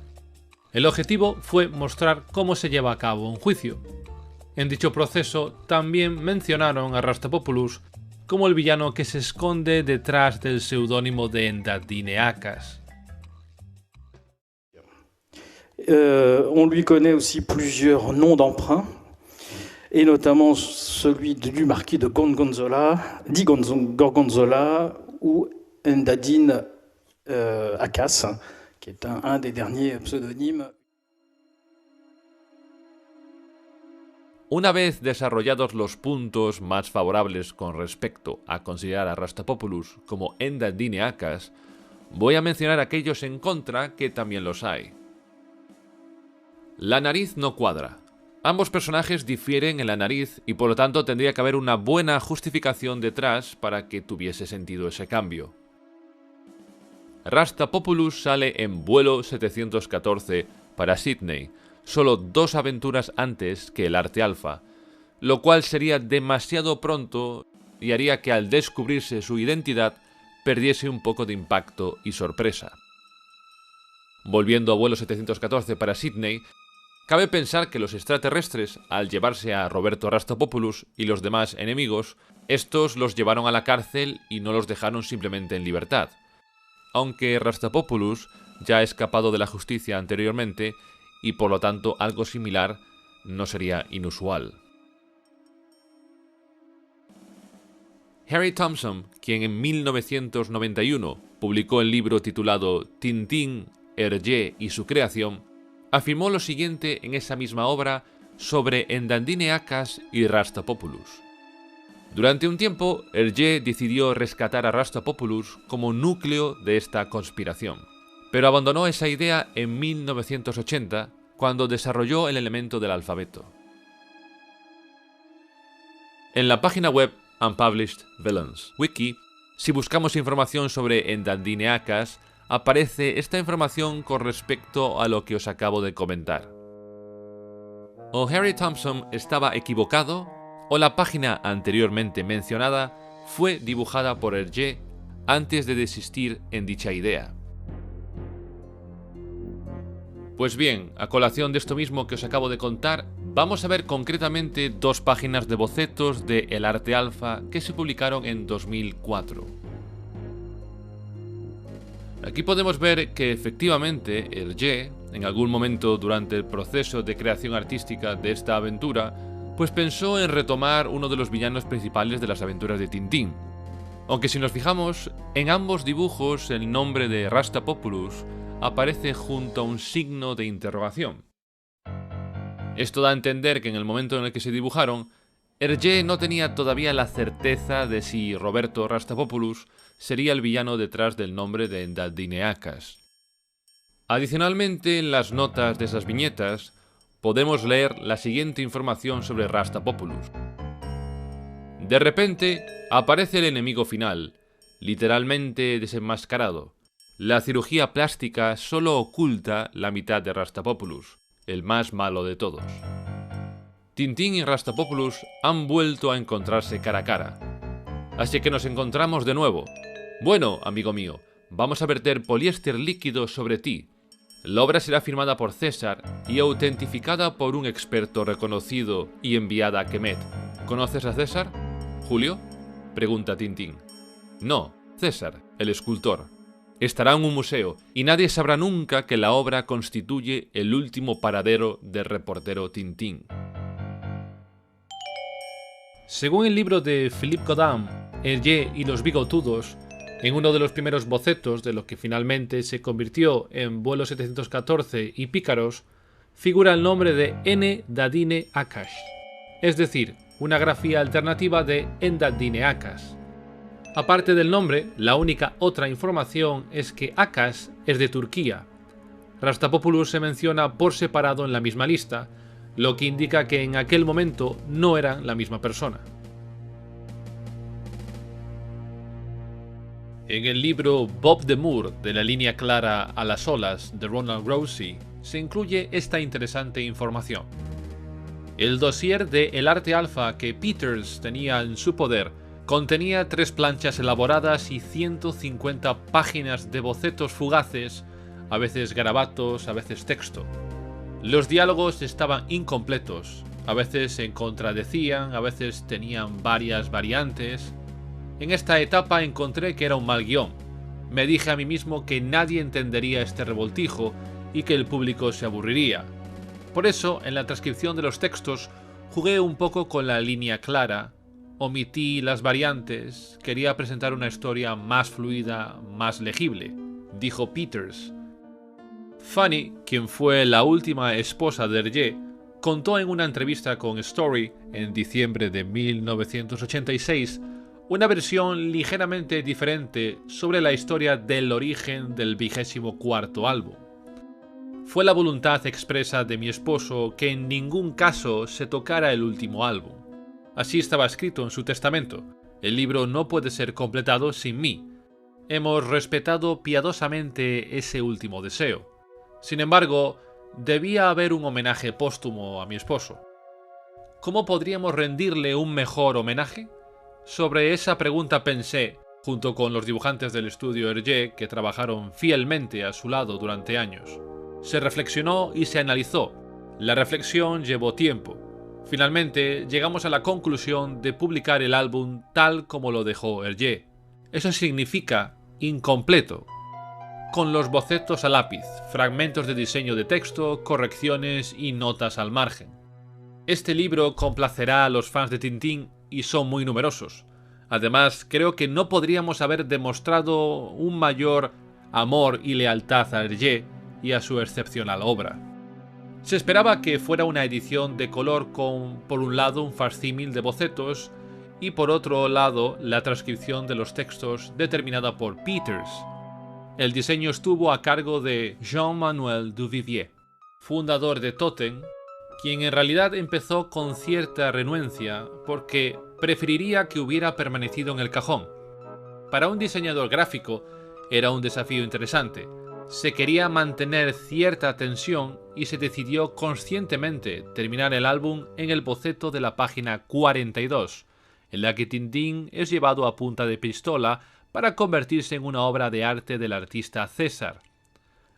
[SPEAKER 1] El objetivo fue mostrar cómo se lleva a cabo un juicio. En dicho proceso también mencionaron a Rastapopoulos como el villano que se esconde detrás del seudónimo de Endadineacas.
[SPEAKER 18] On lui connaît aussi plusieurs noms d'emprunt, et notamment celui du marquis de Gorgonzola, dit Gorgonzola, ou Endadine Acas, qui est un des derniers pseudonymes.
[SPEAKER 1] Una vez desarrollados los puntos más favorables con respecto a considerar a Rastapopoulos como Endadineacas, voy a mencionar aquellos en contra, que también los hay. La nariz no cuadra. Ambos personajes difieren en la nariz y por lo tanto tendría que haber una buena justificación detrás para que tuviese sentido ese cambio. Rastapopoulos sale en vuelo 714 para Sydney, solo 2 aventuras antes que el Arte Alfa, lo cual sería demasiado pronto y haría que al descubrirse su identidad perdiese un poco de impacto y sorpresa. Volviendo a vuelo 714 para Sydney, cabe pensar que los extraterrestres, al llevarse a Roberto Rastapopoulos y los demás enemigos, estos los llevaron a la cárcel y no los dejaron simplemente en libertad. Aunque Rastapopoulos ya ha escapado de la justicia anteriormente y por lo tanto algo similar no sería inusual. Harry Thompson, quien en 1991 publicó el libro titulado Tintín, Hergé y su creación, afirmó lo siguiente en esa misma obra sobre Endadineacas y Rastapopoulos. Durante un tiempo, Hergé decidió rescatar a Rastapopoulos como núcleo de esta conspiración, pero abandonó esa idea en 1980 cuando desarrolló el elemento del alfabeto. En la página web Unpublished Villains Wiki, si buscamos información sobre Endadineacas, aparece esta información con respecto a lo que os acabo de comentar. O Harry Thompson estaba equivocado, o la página anteriormente mencionada fue dibujada por Hergé antes de desistir en dicha idea. Pues bien, a colación de esto mismo que os acabo de contar, vamos a ver concretamente 2 páginas de bocetos de El Arte Alfa que se publicaron en 2004. Aquí podemos ver que efectivamente Hergé, en algún momento durante el proceso de creación artística de esta aventura, pues pensó en retomar uno de los villanos principales de las aventuras de Tintín. Aunque si nos fijamos, en ambos dibujos el nombre de Rastapopoulos aparece junto a un signo de interrogación. Esto da a entender que en el momento en el que se dibujaron, Hergé no tenía todavía la certeza de si Roberto Rastapopoulos sería el villano detrás del nombre de Endandineacas. Adicionalmente, en las notas de esas viñetas, podemos leer la siguiente información sobre Rastapopoulos. De repente, aparece el enemigo final, literalmente desenmascarado. La cirugía plástica solo oculta la mitad de Rastapopoulos, el más malo de todos. Tintín y Rastapopoulos han vuelto a encontrarse cara a cara. Así que nos encontramos de nuevo. Bueno, amigo mío, vamos a verter poliéster líquido sobre ti. La obra será firmada por César y autentificada por un experto reconocido y enviada a Kemet. ¿Conoces a César? ¿Julio?, pregunta Tintín. No, César, el escultor. Estará en un museo y nadie sabrá nunca que la obra constituye el último paradero del reportero Tintín. Según el libro de Philippe Godin, Hergé y los bigotudos, en uno de los primeros bocetos de lo que finalmente se convirtió en Vuelo 714 y Pícaros, figura el nombre de Endandineacas, es decir, una grafía alternativa de Endandineacas. Aparte del nombre, la única otra información es que Acas es de Turquía. Rastapopoulos se menciona por separado en la misma lista, lo que indica que en aquel momento no eran la misma persona. En el libro Bob the Moor de la línea clara a las olas de Ronald Rosie se incluye esta interesante información. El dossier de El Arte Alfa que Peters tenía en su poder contenía 3 planchas elaboradas y 150 páginas de bocetos fugaces, a veces garabatos, a veces texto. Los diálogos estaban incompletos, a veces se contradecían, a veces tenían varias variantes. En esta etapa encontré que era un mal guión. Me dije a mí mismo que nadie entendería este revoltijo y que el público se aburriría. Por eso, en la transcripción de los textos, jugué un poco con la línea clara, omití las variantes, quería presentar una historia más fluida, más legible, dijo Peters. Fanny, quien fue la última esposa de Hergé, contó en una entrevista con Story en diciembre de 1986 una versión ligeramente diferente sobre la historia del origen del 24º álbum. Fue la voluntad expresa de mi esposo que en ningún caso se tocara el último álbum. Así estaba escrito en su testamento. El libro no puede ser completado sin mí. Hemos respetado piadosamente ese último deseo. Sin embargo, debía haber un homenaje póstumo a mi esposo. ¿Cómo podríamos rendirle un mejor homenaje? Sobre esa pregunta pensé, junto con los dibujantes del estudio Hergé que trabajaron fielmente a su lado durante años. Se reflexionó y se analizó. La reflexión llevó tiempo. Finalmente, llegamos a la conclusión de publicar el álbum tal como lo dejó Hergé. Eso significa incompleto, con los bocetos a lápiz, fragmentos de diseño de texto, correcciones y notas al margen. Este libro complacerá a los fans de Tintín y son muy numerosos. Además, creo que no podríamos haber demostrado un mayor amor y lealtad a Hergé y a su excepcional obra. Se esperaba que fuera una edición de color con, por un lado, un facsímil de bocetos y por otro lado, la transcripción de los textos determinada por Peters. El diseño estuvo a cargo de Jean-Manuel Duvivier, fundador de Totem, quien en realidad empezó con cierta renuencia porque preferiría que hubiera permanecido en el cajón. Para un diseñador gráfico era un desafío interesante. Se quería mantener cierta tensión y se decidió conscientemente terminar el álbum en el boceto de la página 42, en la que Tintín es llevado a punta de pistola para convertirse en una obra de arte del artista César.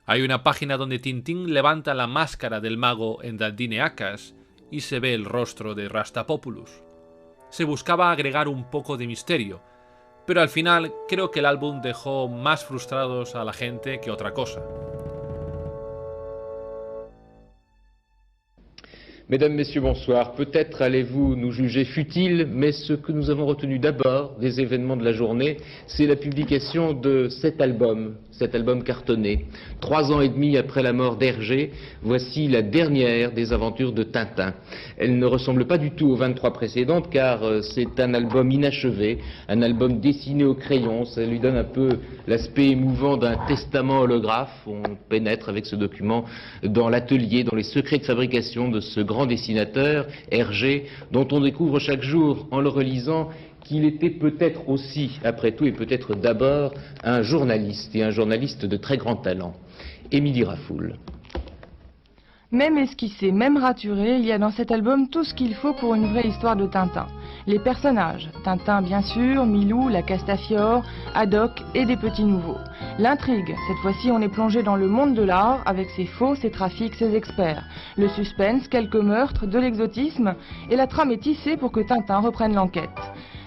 [SPEAKER 1] Hay una página donde Tintín levanta la máscara del mago Endandine-Akas y se ve el rostro de Rastapopoulos. Se buscaba agregar un poco de misterio, pero al final creo que el álbum dejó más frustrados a la gente que otra cosa.
[SPEAKER 19] Mesdames, Messieurs, bonsoir. Peut-être allez-vous nous juger futiles, mais ce que nous avons retenu d'abord des événements de la journée, c'est la publication de cet album cartonné. 3 ans et demi après la mort d'Hergé, voici la dernière des aventures de Tintin. Elle ne ressemble pas du tout aux 23 précédentes, car c'est un album inachevé, un album dessiné au crayon. Ça lui donne un peu l'aspect émouvant d'un testament holographe. On pénètre avec ce document dans l'atelier, dans les secrets de fabrication de ce grand dessinateur, Hergé, dont on découvre chaque jour, en le relisant, qu'il était peut-être aussi, après tout et peut-être d'abord, un journaliste, et un journaliste de très grand talent. Émilie Rafoul.
[SPEAKER 20] Même esquissé, même raturé, il y a dans cet album tout ce qu'il faut pour une vraie histoire de Tintin. Les personnages, Tintin bien sûr, Milou, la Castafiore, Haddock et des petits nouveaux. L'intrigue, cette fois-ci on est plongé dans le monde de l'art, avec ses faux, ses trafics, ses experts. Le suspense, quelques meurtres, de l'exotisme, et la trame est tissée pour que Tintin reprenne l'enquête.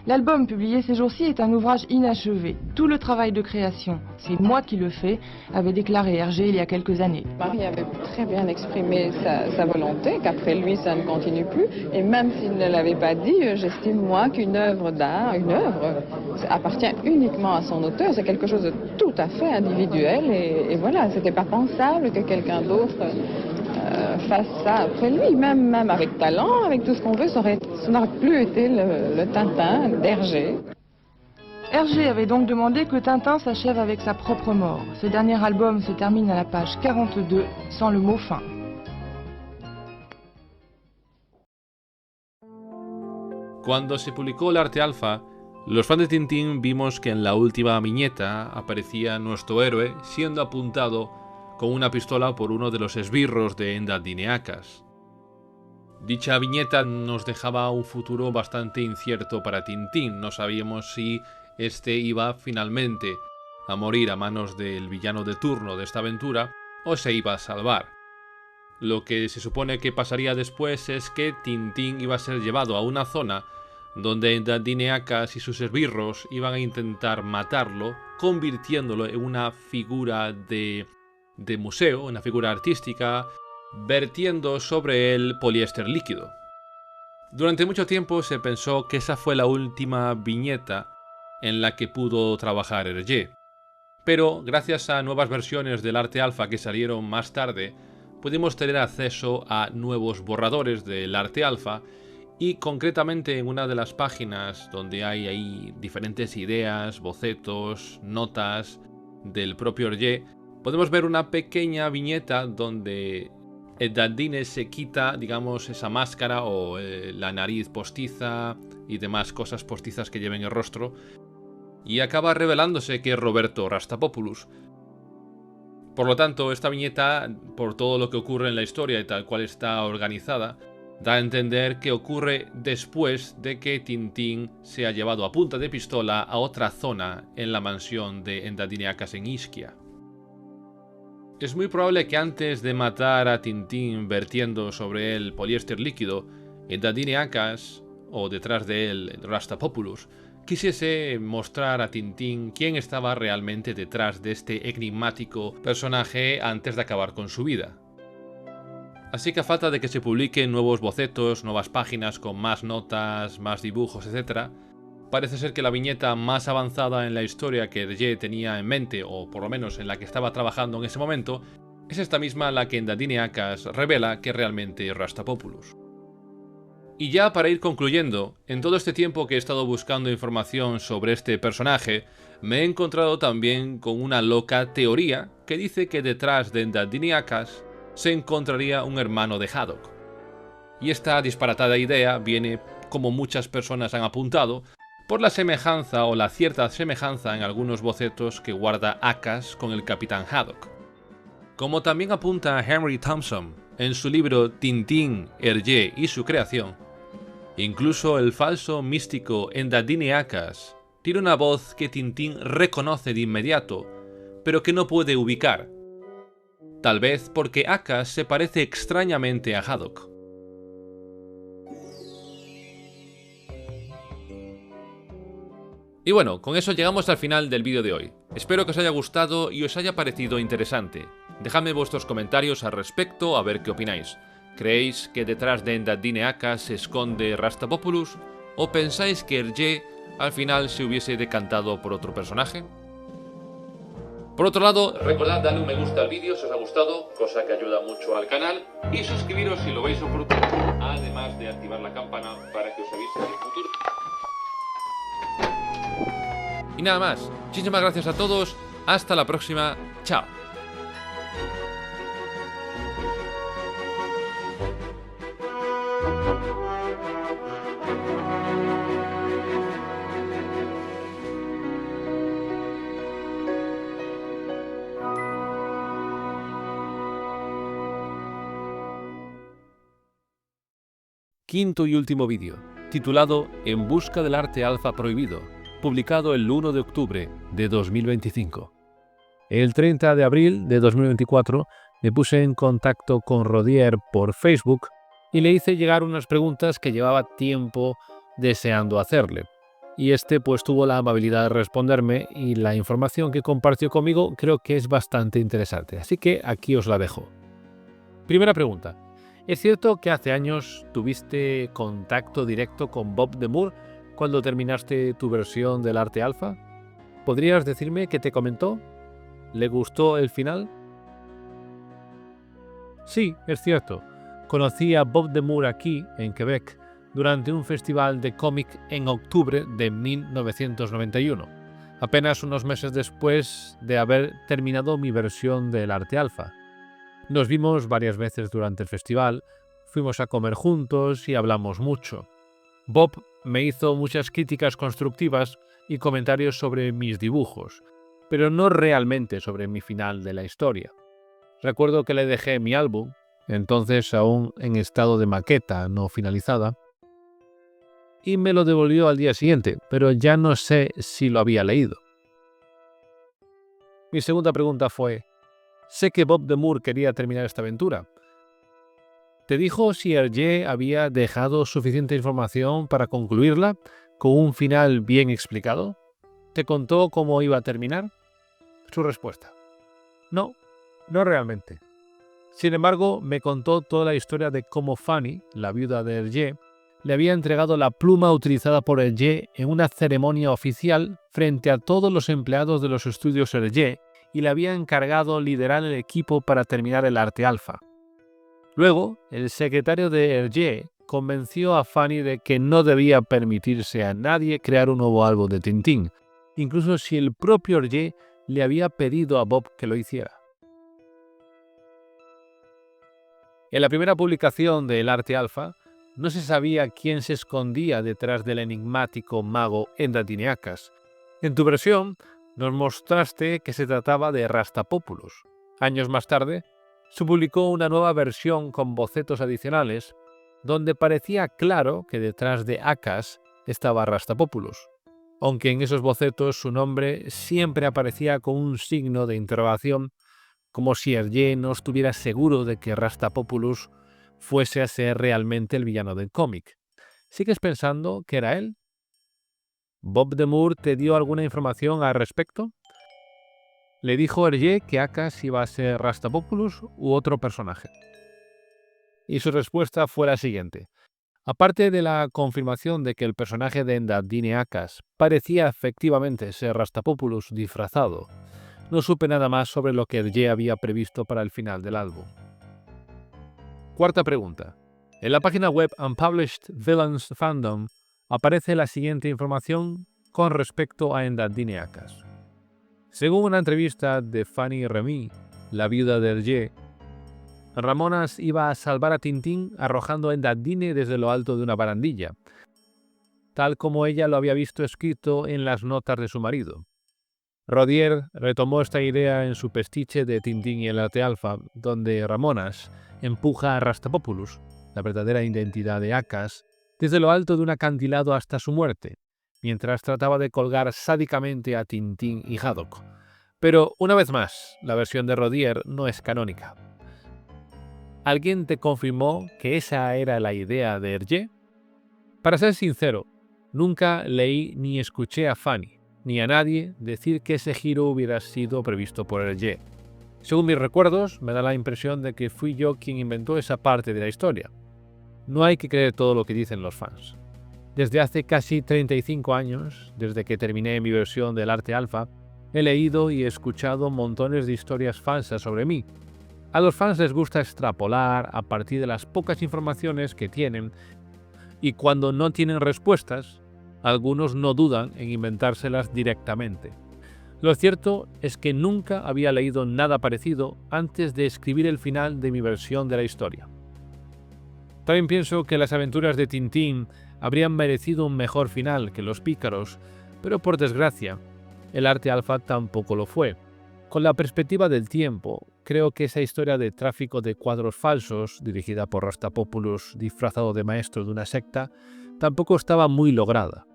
[SPEAKER 20] L'album publié ces jours-ci est un ouvrage inachevé. Tout le travail de création, c'est moi qui le fais, avait déclaré Hergé il y a quelques années.
[SPEAKER 21] Marie avait très bien exprimé sa volonté, qu'après lui ça ne continue plus. Et même s'il ne l'avait pas dit, j'estime moi qu'une œuvre d'art, une œuvre, appartient uniquement à son auteur. C'est quelque chose de tout à fait individuel. Et voilà, c'était pas pensable que quelqu'un d'autre fasse ça après lui, même avec talent, avec tout ce qu'on veut, ça n'aurait plus été le Tintin d'Hergé.
[SPEAKER 20] Hergé avait donc demandé que Tintin s'achève avec sa propre mort. Ce dernier album se termine à la page 42, sans le mot fin.
[SPEAKER 1] Cuando se publicó el arte alfa, los fans de Tintín vimos que en la última viñeta aparecía nuestro héroe siendo apuntado con una pistola por uno de los esbirros de Endandine-Akas. Dicha viñeta nos dejaba un futuro bastante incierto para Tintín. No sabíamos si este iba finalmente a morir a manos del villano de turno de esta aventura o se iba a salvar. Lo que se supone que pasaría después es que Tintín iba a ser llevado a una zona donde Endandine-Akas y sus esbirros iban a intentar matarlo, convirtiéndolo en una figura de museo, una figura artística, vertiendo sobre él poliéster líquido. Durante mucho tiempo se pensó que esa fue la última viñeta en la que pudo trabajar Hergé. Pero gracias a nuevas versiones del arte alfa que salieron más tarde, pudimos tener acceso a nuevos borradores del arte alfa y concretamente en una de las páginas donde hay ahí diferentes ideas, bocetos, notas del propio Hergé, podemos ver una pequeña viñeta donde Endandine se quita, digamos, esa máscara o la nariz postiza y demás cosas postizas que lleven el rostro y acaba revelándose que es Roberto Rastapopoulos. Por lo tanto, esta viñeta, por todo lo que ocurre en la historia y tal cual está organizada, da a entender que ocurre después de que Tintín sea llevado a punta de pistola a otra zona en la mansión de Endandine-Akas en Ischia. Es muy probable que antes de matar a Tintín vertiendo sobre él poliéster líquido, Endandine-Akas, o detrás de él Rastapopoulos, quisiese mostrar a Tintín quién estaba realmente detrás de este enigmático personaje antes de acabar con su vida. Así que a falta de que se publiquen nuevos bocetos, nuevas páginas con más notas, más dibujos, etc., parece ser que la viñeta más avanzada en la historia que Hergé tenía en mente, o por lo menos en la que estaba trabajando en ese momento, es esta misma la que Endandine-Akas revela que realmente es Rastapopoulos. Y ya para ir concluyendo, en todo este tiempo que he estado buscando información sobre este personaje, me he encontrado también con una loca teoría que dice que detrás de Endandine-Akas se encontraría un hermano de Haddock. Y esta disparatada idea viene, como muchas personas han apuntado, por la semejanza o la cierta semejanza en algunos bocetos que guarda Akas con el Capitán Haddock. Como también apunta Henry Thompson en su libro Tintín, Hergé y su creación, incluso el falso místico Endandine-Akas tiene una voz que Tintín reconoce de inmediato, pero que no puede ubicar. tal vez porque Akas se parece extrañamente a Haddock. Y bueno, con eso llegamos al final del vídeo de hoy. Espero que os haya gustado y os haya parecido interesante. Dejadme vuestros comentarios al respecto a ver qué opináis. ¿Creéis que detrás de Endaddine Akas se esconde Rastapopoulos? ¿O pensáis que Hergé al final se hubiese decantado por otro personaje? Por otro lado, recordad darle un me gusta al vídeo si os ha gustado, cosa que ayuda mucho al canal, y suscribiros si lo veis oportuno, además de activar la campana para que os avise en el futuro. Y nada más, muchísimas gracias a todos, hasta la próxima, chao. Quinto y último vídeo, titulado En busca del arte alfa prohibido, publicado el 1 de octubre de 2025. El 30 de abril de 2024 me puse en contacto con Rodier por Facebook y le hice llegar unas preguntas que llevaba tiempo deseando hacerle. Y este pues tuvo la amabilidad de responderme y la información que compartió conmigo creo que es bastante interesante, así que aquí os la dejo. Primera pregunta. ¿Es cierto que hace años tuviste contacto directo con Bob the Moor cuando terminaste tu versión del arte alfa? ¿Podrías decirme qué te comentó? ¿Le gustó el final? Sí, es cierto. Conocí a Bob the Moor aquí, en Quebec, durante un festival de cómic en octubre de 1991, apenas unos meses después de haber terminado mi versión del arte alfa. Nos vimos varias veces durante el festival, fuimos a comer juntos y hablamos mucho. Bob me hizo muchas críticas constructivas y comentarios sobre mis dibujos, pero no realmente sobre mi final de la historia. Recuerdo que le dejé mi álbum, entonces aún en estado de maqueta no finalizada, y me lo devolvió al día siguiente, pero ya no sé si lo había leído. Mi segunda pregunta fue: sé que Bob the Moor quería terminar esta aventura. ¿Te dijo si Hergé había dejado suficiente información para concluirla con un final bien explicado? ¿Te contó cómo iba a terminar? Su respuesta: no realmente. Sin embargo, me contó toda la historia de cómo Fanny, la viuda de Hergé, le había entregado la pluma utilizada por Hergé en una ceremonia oficial frente a todos los empleados de los estudios Hergé y le había encargado liderar el equipo para terminar el arte alfa. Luego, el secretario de Hergé convenció a Fanny de que no debía permitirse a nadie crear un nuevo álbum de Tintín, incluso si el propio Hergé le había pedido a Bob que lo hiciera. En la primera publicación de El Arte Alfa, no se sabía quién se escondía detrás del enigmático mago Endaddine Akas. En tu versión, nos mostraste que se trataba de Rastapopoulos. Años más tarde, se publicó una nueva versión con bocetos adicionales, donde parecía claro que detrás de Akas estaba Rastapopoulos, aunque en esos bocetos su nombre siempre aparecía con un signo de interrogación, como si Hergé no estuviera seguro de que Rastapopoulos fuese a ser realmente el villano del cómic. ¿Sigues pensando que era él? ¿Bob the Moor te dio alguna información al respecto? ¿Le dijo Hergé que Akas iba a ser Rastapopoulos u otro personaje? Y su respuesta fue la siguiente. Aparte de la confirmación de que el personaje de Endaddine Akas parecía efectivamente ser Rastapopoulos disfrazado, no supe nada más sobre lo que Hergé había previsto para el final del álbum. Cuarta pregunta. En la página web Unpublished Villains Fandom aparece la siguiente información con respecto a Endaddine Akas. Según una entrevista de Fanny Remy, la viuda de Hergé, Ramonas iba a salvar a Tintín arrojando a Endaddine desde lo alto de una barandilla, tal como ella lo había visto escrito en las notas de su marido. Rodier retomó esta idea en su pastiche de Tintín y el Arte Alfa, donde Ramonas empuja a Rastapopoulos, la verdadera identidad de Akas, desde lo alto de un acantilado hasta su muerte, mientras trataba de colgar sádicamente a Tintín y Haddock. Pero una vez más, la versión de Rodier no es canónica. ¿Alguien te confirmó que esa era la idea de Hergé? Para ser sincero, nunca leí ni escuché a Fanny, ni a nadie decir que ese giro hubiera sido previsto por Hergé. Según mis recuerdos, me da la impresión de que fui yo quien inventó esa parte de la historia. No hay que creer todo lo que dicen los fans. Desde hace casi 35 años, desde que terminé mi versión del Arte Alfa, he leído y escuchado montones de historias falsas sobre mí. A los fans les gusta extrapolar a partir de las pocas informaciones que tienen, y cuando no tienen respuestas, algunos no dudan en inventárselas directamente. Lo cierto es que nunca había leído nada parecido antes de escribir el final de mi versión de la historia. También pienso que las aventuras de Tintín habrían merecido un mejor final que Los Pícaros, pero por desgracia, el Arte Alfa tampoco lo fue. Con la perspectiva del tiempo, creo que esa historia de tráfico de cuadros falsos, dirigida por Rastapopoulos disfrazado de maestro de una secta, tampoco estaba muy lograda.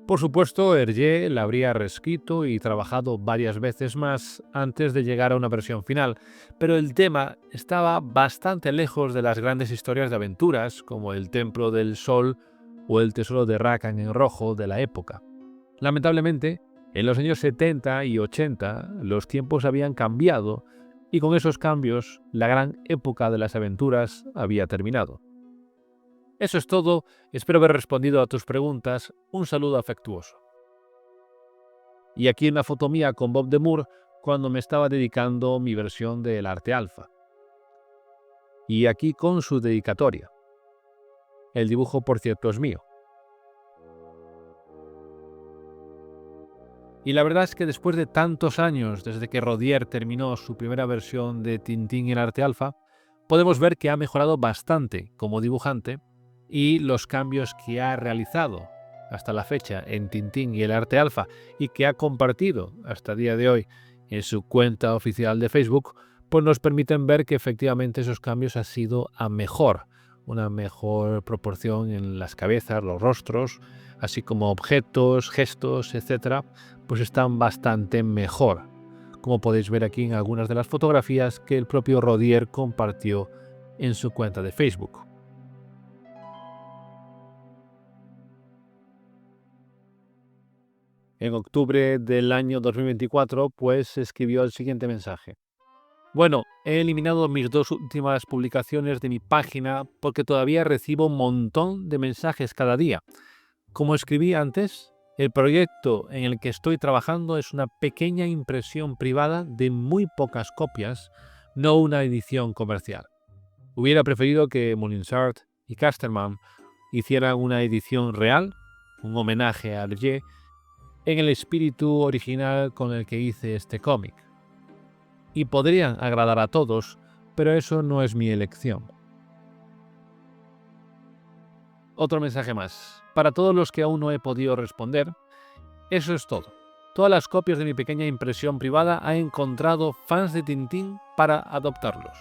[SPEAKER 1] Por supuesto, Hergé la habría reescrito y trabajado varias veces más antes de llegar a una versión final, pero el tema estaba bastante lejos de las grandes historias de aventuras, como El Templo del Sol o El Tesoro de Rakan en rojo de la época. Lamentablemente, en los años 70 y 80 los tiempos habían cambiado y con esos cambios la gran época de las aventuras había terminado. Eso es todo, espero haber respondido a tus preguntas, un saludo afectuoso. Y aquí una foto mía con Bob de Moor cuando me estaba dedicando mi versión del Arte Alfa. Y aquí con su dedicatoria. El dibujo, por cierto, es mío. Y la verdad es que después de tantos años desde que Rodier terminó su primera versión de Tintín y el Arte Alfa, podemos ver que ha mejorado bastante como dibujante y los cambios que ha realizado hasta la fecha en Tintín y el Arte Alfa y que ha compartido hasta el día de hoy en su cuenta oficial de Facebook, pues nos permiten ver que efectivamente esos cambios han sido a mejor, una mejor proporción en las cabezas, los rostros, así como objetos, gestos, etcétera, pues están bastante mejor, como podéis ver aquí en algunas de las fotografías que el propio Rodier compartió en su cuenta de Facebook. En octubre del año 2024, pues escribió el siguiente mensaje. Bueno, he eliminado mis 2 últimas publicaciones de mi página porque todavía recibo un montón de mensajes cada día. Como escribí antes, el proyecto en el que estoy trabajando es una pequeña impresión privada de muy pocas copias, no una edición comercial. Hubiera preferido que Molinsart y Casterman hicieran una edición real, un homenaje a Hergé, en el espíritu original con el que hice este cómic. Y podrían agradar a todos, pero eso no es mi elección. Otro mensaje más. Para todos los que aún no he podido responder, eso es todo. Todas las copias de mi pequeña impresión privada han encontrado fans de Tintín para adoptarlos.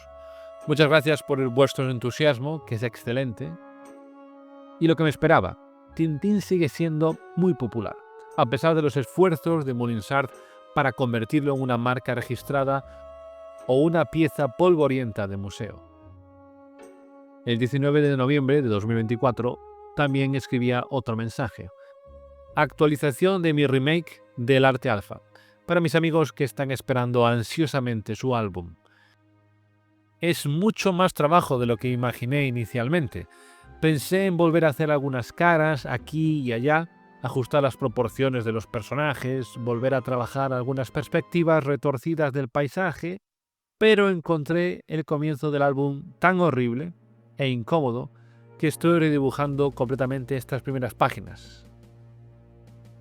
[SPEAKER 1] Muchas gracias por vuestro entusiasmo, que es excelente. Y lo que me esperaba, Tintín sigue siendo muy popular, a pesar de los esfuerzos de Molinsart para convertirlo en una marca registrada o una pieza polvorienta de museo. El 19 de noviembre de 2024 también escribía otro mensaje. Actualización de mi remake del Arte Alfa, para mis amigos que están esperando ansiosamente su álbum. Es mucho más trabajo de lo que imaginé inicialmente. Pensé en volver a hacer algunas caras aquí y allá, ajustar las proporciones de los personajes, volver a trabajar algunas perspectivas retorcidas del paisaje, pero encontré el comienzo del álbum tan horrible e incómodo que estoy redibujando completamente estas primeras páginas.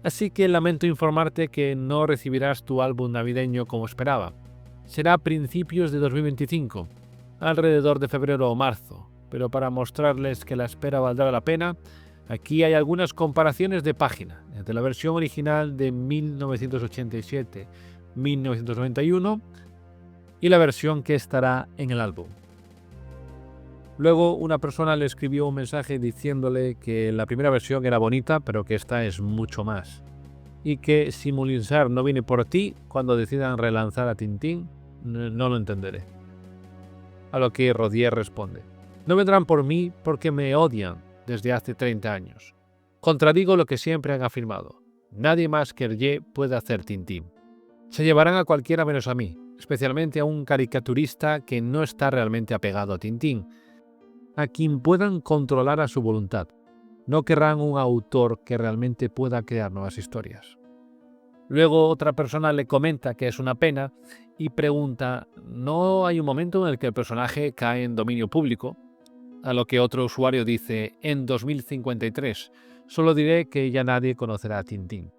[SPEAKER 1] Así que lamento informarte que no recibirás tu álbum navideño como esperaba. Será a principios de 2025, alrededor de febrero o marzo, pero para mostrarles que la espera valdrá la pena, aquí hay algunas comparaciones de página entre la versión original de 1987-1991 y la versión que estará en el álbum. Luego una persona le escribió un mensaje diciéndole que la primera versión era bonita, pero que esta es mucho más.
[SPEAKER 5] y que si Mulinsart no viene por ti cuando decidan relanzar a Tintín, no lo entenderé. A lo que Rodier responde: no vendrán por mí porque me odian desde hace 30 años. Contradigo lo que siempre han afirmado. Nadie más que Hergé puede hacer Tintín. Se llevarán a cualquiera menos a mí, especialmente a un caricaturista que no está realmente apegado a Tintín, a quien puedan controlar a su voluntad. No querrán un autor que realmente pueda crear nuevas historias. Luego otra persona le comenta que es una pena y pregunta: ¿no hay un momento en el que el personaje cae en dominio público? A lo que otro usuario dice: en 2053, solo diré que ya nadie conocerá a Tintín.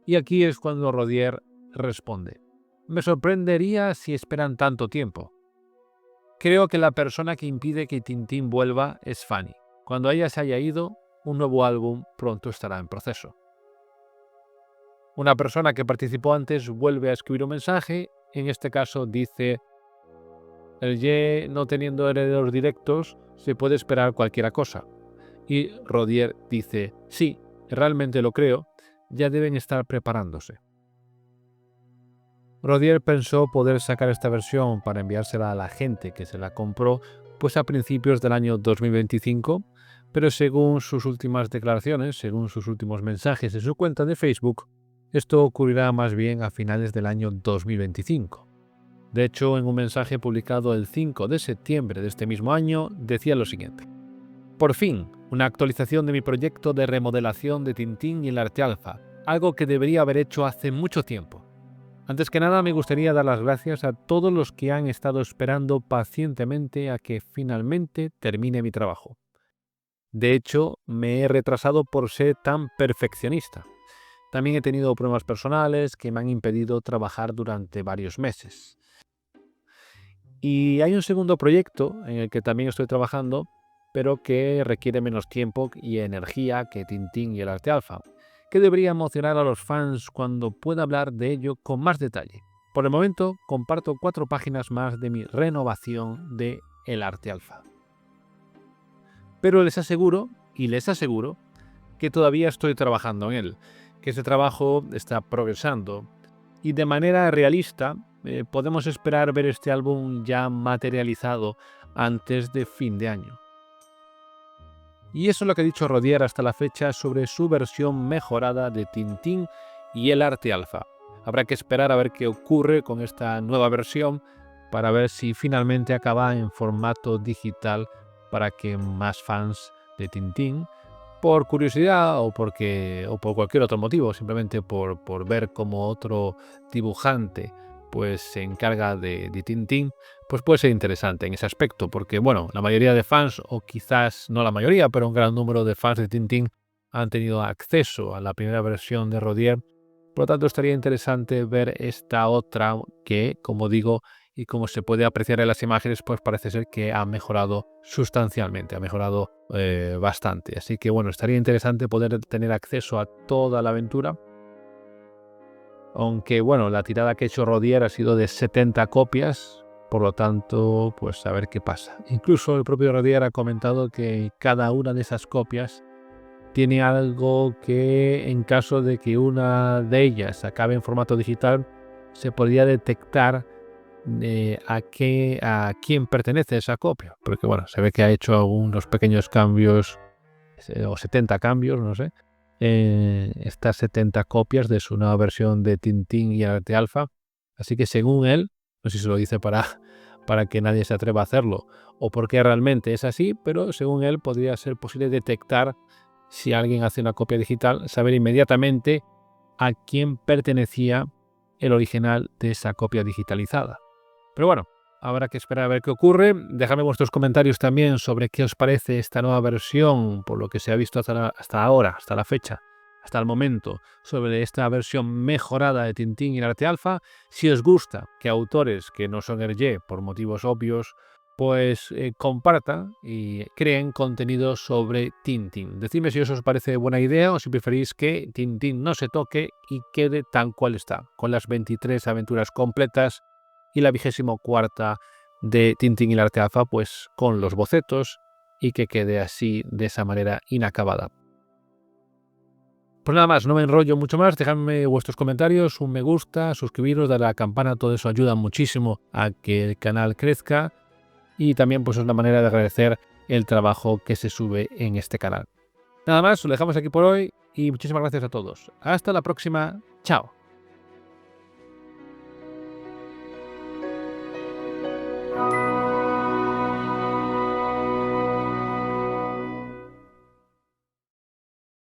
[SPEAKER 5] Y aquí es cuando Rodier responde: me sorprendería si esperan tanto tiempo. Creo que la persona que impide que Tintín vuelva es Fanny. Cuando ella se haya ido, un nuevo álbum pronto estará en proceso. Una persona que participó antes vuelve a escribir un mensaje, en este caso dice: Hergé no teniendo herederos directos, se puede esperar cualquier cosa. Y Rodier dice: sí, realmente lo creo, ya deben estar preparándose. Rodier pensó poder sacar esta versión para enviársela a la gente que se la compró pues a principios del año 2025, pero según sus últimas declaraciones, según sus últimos mensajes en su cuenta de Facebook, esto ocurrirá más bien a finales del año 2025. De hecho, en un mensaje publicado el 5 de septiembre de este mismo año, decía lo siguiente: por fin, una actualización de mi proyecto de remodelación de Tintín y el arte alfa, algo que debería haber hecho hace mucho tiempo. Antes que nada, me gustaría dar las gracias a todos los que han estado esperando pacientemente a que finalmente termine mi trabajo. De hecho, me he retrasado por ser tan perfeccionista. También he tenido problemas personales que me han impedido trabajar durante varios meses. Y hay un segundo proyecto en el que también estoy trabajando, pero que requiere menos tiempo y energía que Tintín y el arte alfa, que debería emocionar a los fans cuando pueda hablar de ello con más detalle. Por el momento, comparto 4 páginas más de mi renovación de el arte alfa. Pero les aseguro que todavía estoy trabajando en él, que ese trabajo está progresando y de manera realista podemos esperar ver este álbum ya materializado antes de fin de año. Y eso es lo que ha dicho Rodier hasta la fecha sobre su versión mejorada de Tintín y el arte alfa. Habrá que esperar a ver qué ocurre con esta nueva versión para ver si finalmente acaba en formato digital para que más fans de Tintín, por curiosidad o por cualquier otro motivo, simplemente por ver cómo otro dibujante pues se encarga de Tintín, pues puede ser interesante en ese aspecto, porque bueno, la mayoría de fans, o quizás no la mayoría, pero un gran número de fans de Tintín han tenido acceso a la primera versión de Rodier. Por lo tanto, estaría interesante ver esta otra que, como digo, y como se puede apreciar en las imágenes, pues parece ser que ha mejorado sustancialmente, ha mejorado bastante. Así que bueno, estaría interesante poder tener acceso a toda la aventura. Aunque bueno, la tirada que ha hecho Rodier ha sido de 70 copias, por lo tanto, pues a ver qué pasa. Incluso el propio Rodier ha comentado que cada una de esas copias tiene algo que, en caso de que una de ellas acabe en formato digital, se podría detectar a quién pertenece esa copia. Porque bueno, se ve que ha hecho algunos pequeños cambios, o 70 cambios, no sé. Estas 70 copias de su nueva versión de Tintín y arte alfa. Así que según él, no sé si se lo dice para que nadie se atreva a hacerlo o porque realmente es así, pero según él podría ser posible detectar si alguien hace una copia digital, saber inmediatamente a quién pertenecía el original de esa copia digitalizada. Pero bueno, habrá que esperar a ver qué ocurre. Dejadme vuestros comentarios también sobre qué os parece esta nueva versión, por lo que se ha visto hasta ahora, hasta la fecha, hasta el momento, sobre esta versión mejorada de Tintín y el arte alfa. Si os gusta que autores que no son Hergé, por motivos obvios, pues compartan y creen contenido sobre Tintín. Decidme si eso os parece buena idea o si preferís que Tintín no se toque y quede tal cual está, con las 23 aventuras completas y la 24ª de Tintín y el arte alfa, pues con los bocetos y que quede así de esa manera inacabada.
[SPEAKER 1] Pues nada más, no me enrollo mucho más, dejadme vuestros comentarios, un me gusta, suscribiros, darle a la campana, todo eso ayuda muchísimo a que el canal crezca y también pues es una manera de agradecer el trabajo que se sube en este canal. Nada más, lo dejamos aquí por hoy y muchísimas gracias a todos. Hasta la próxima, chao.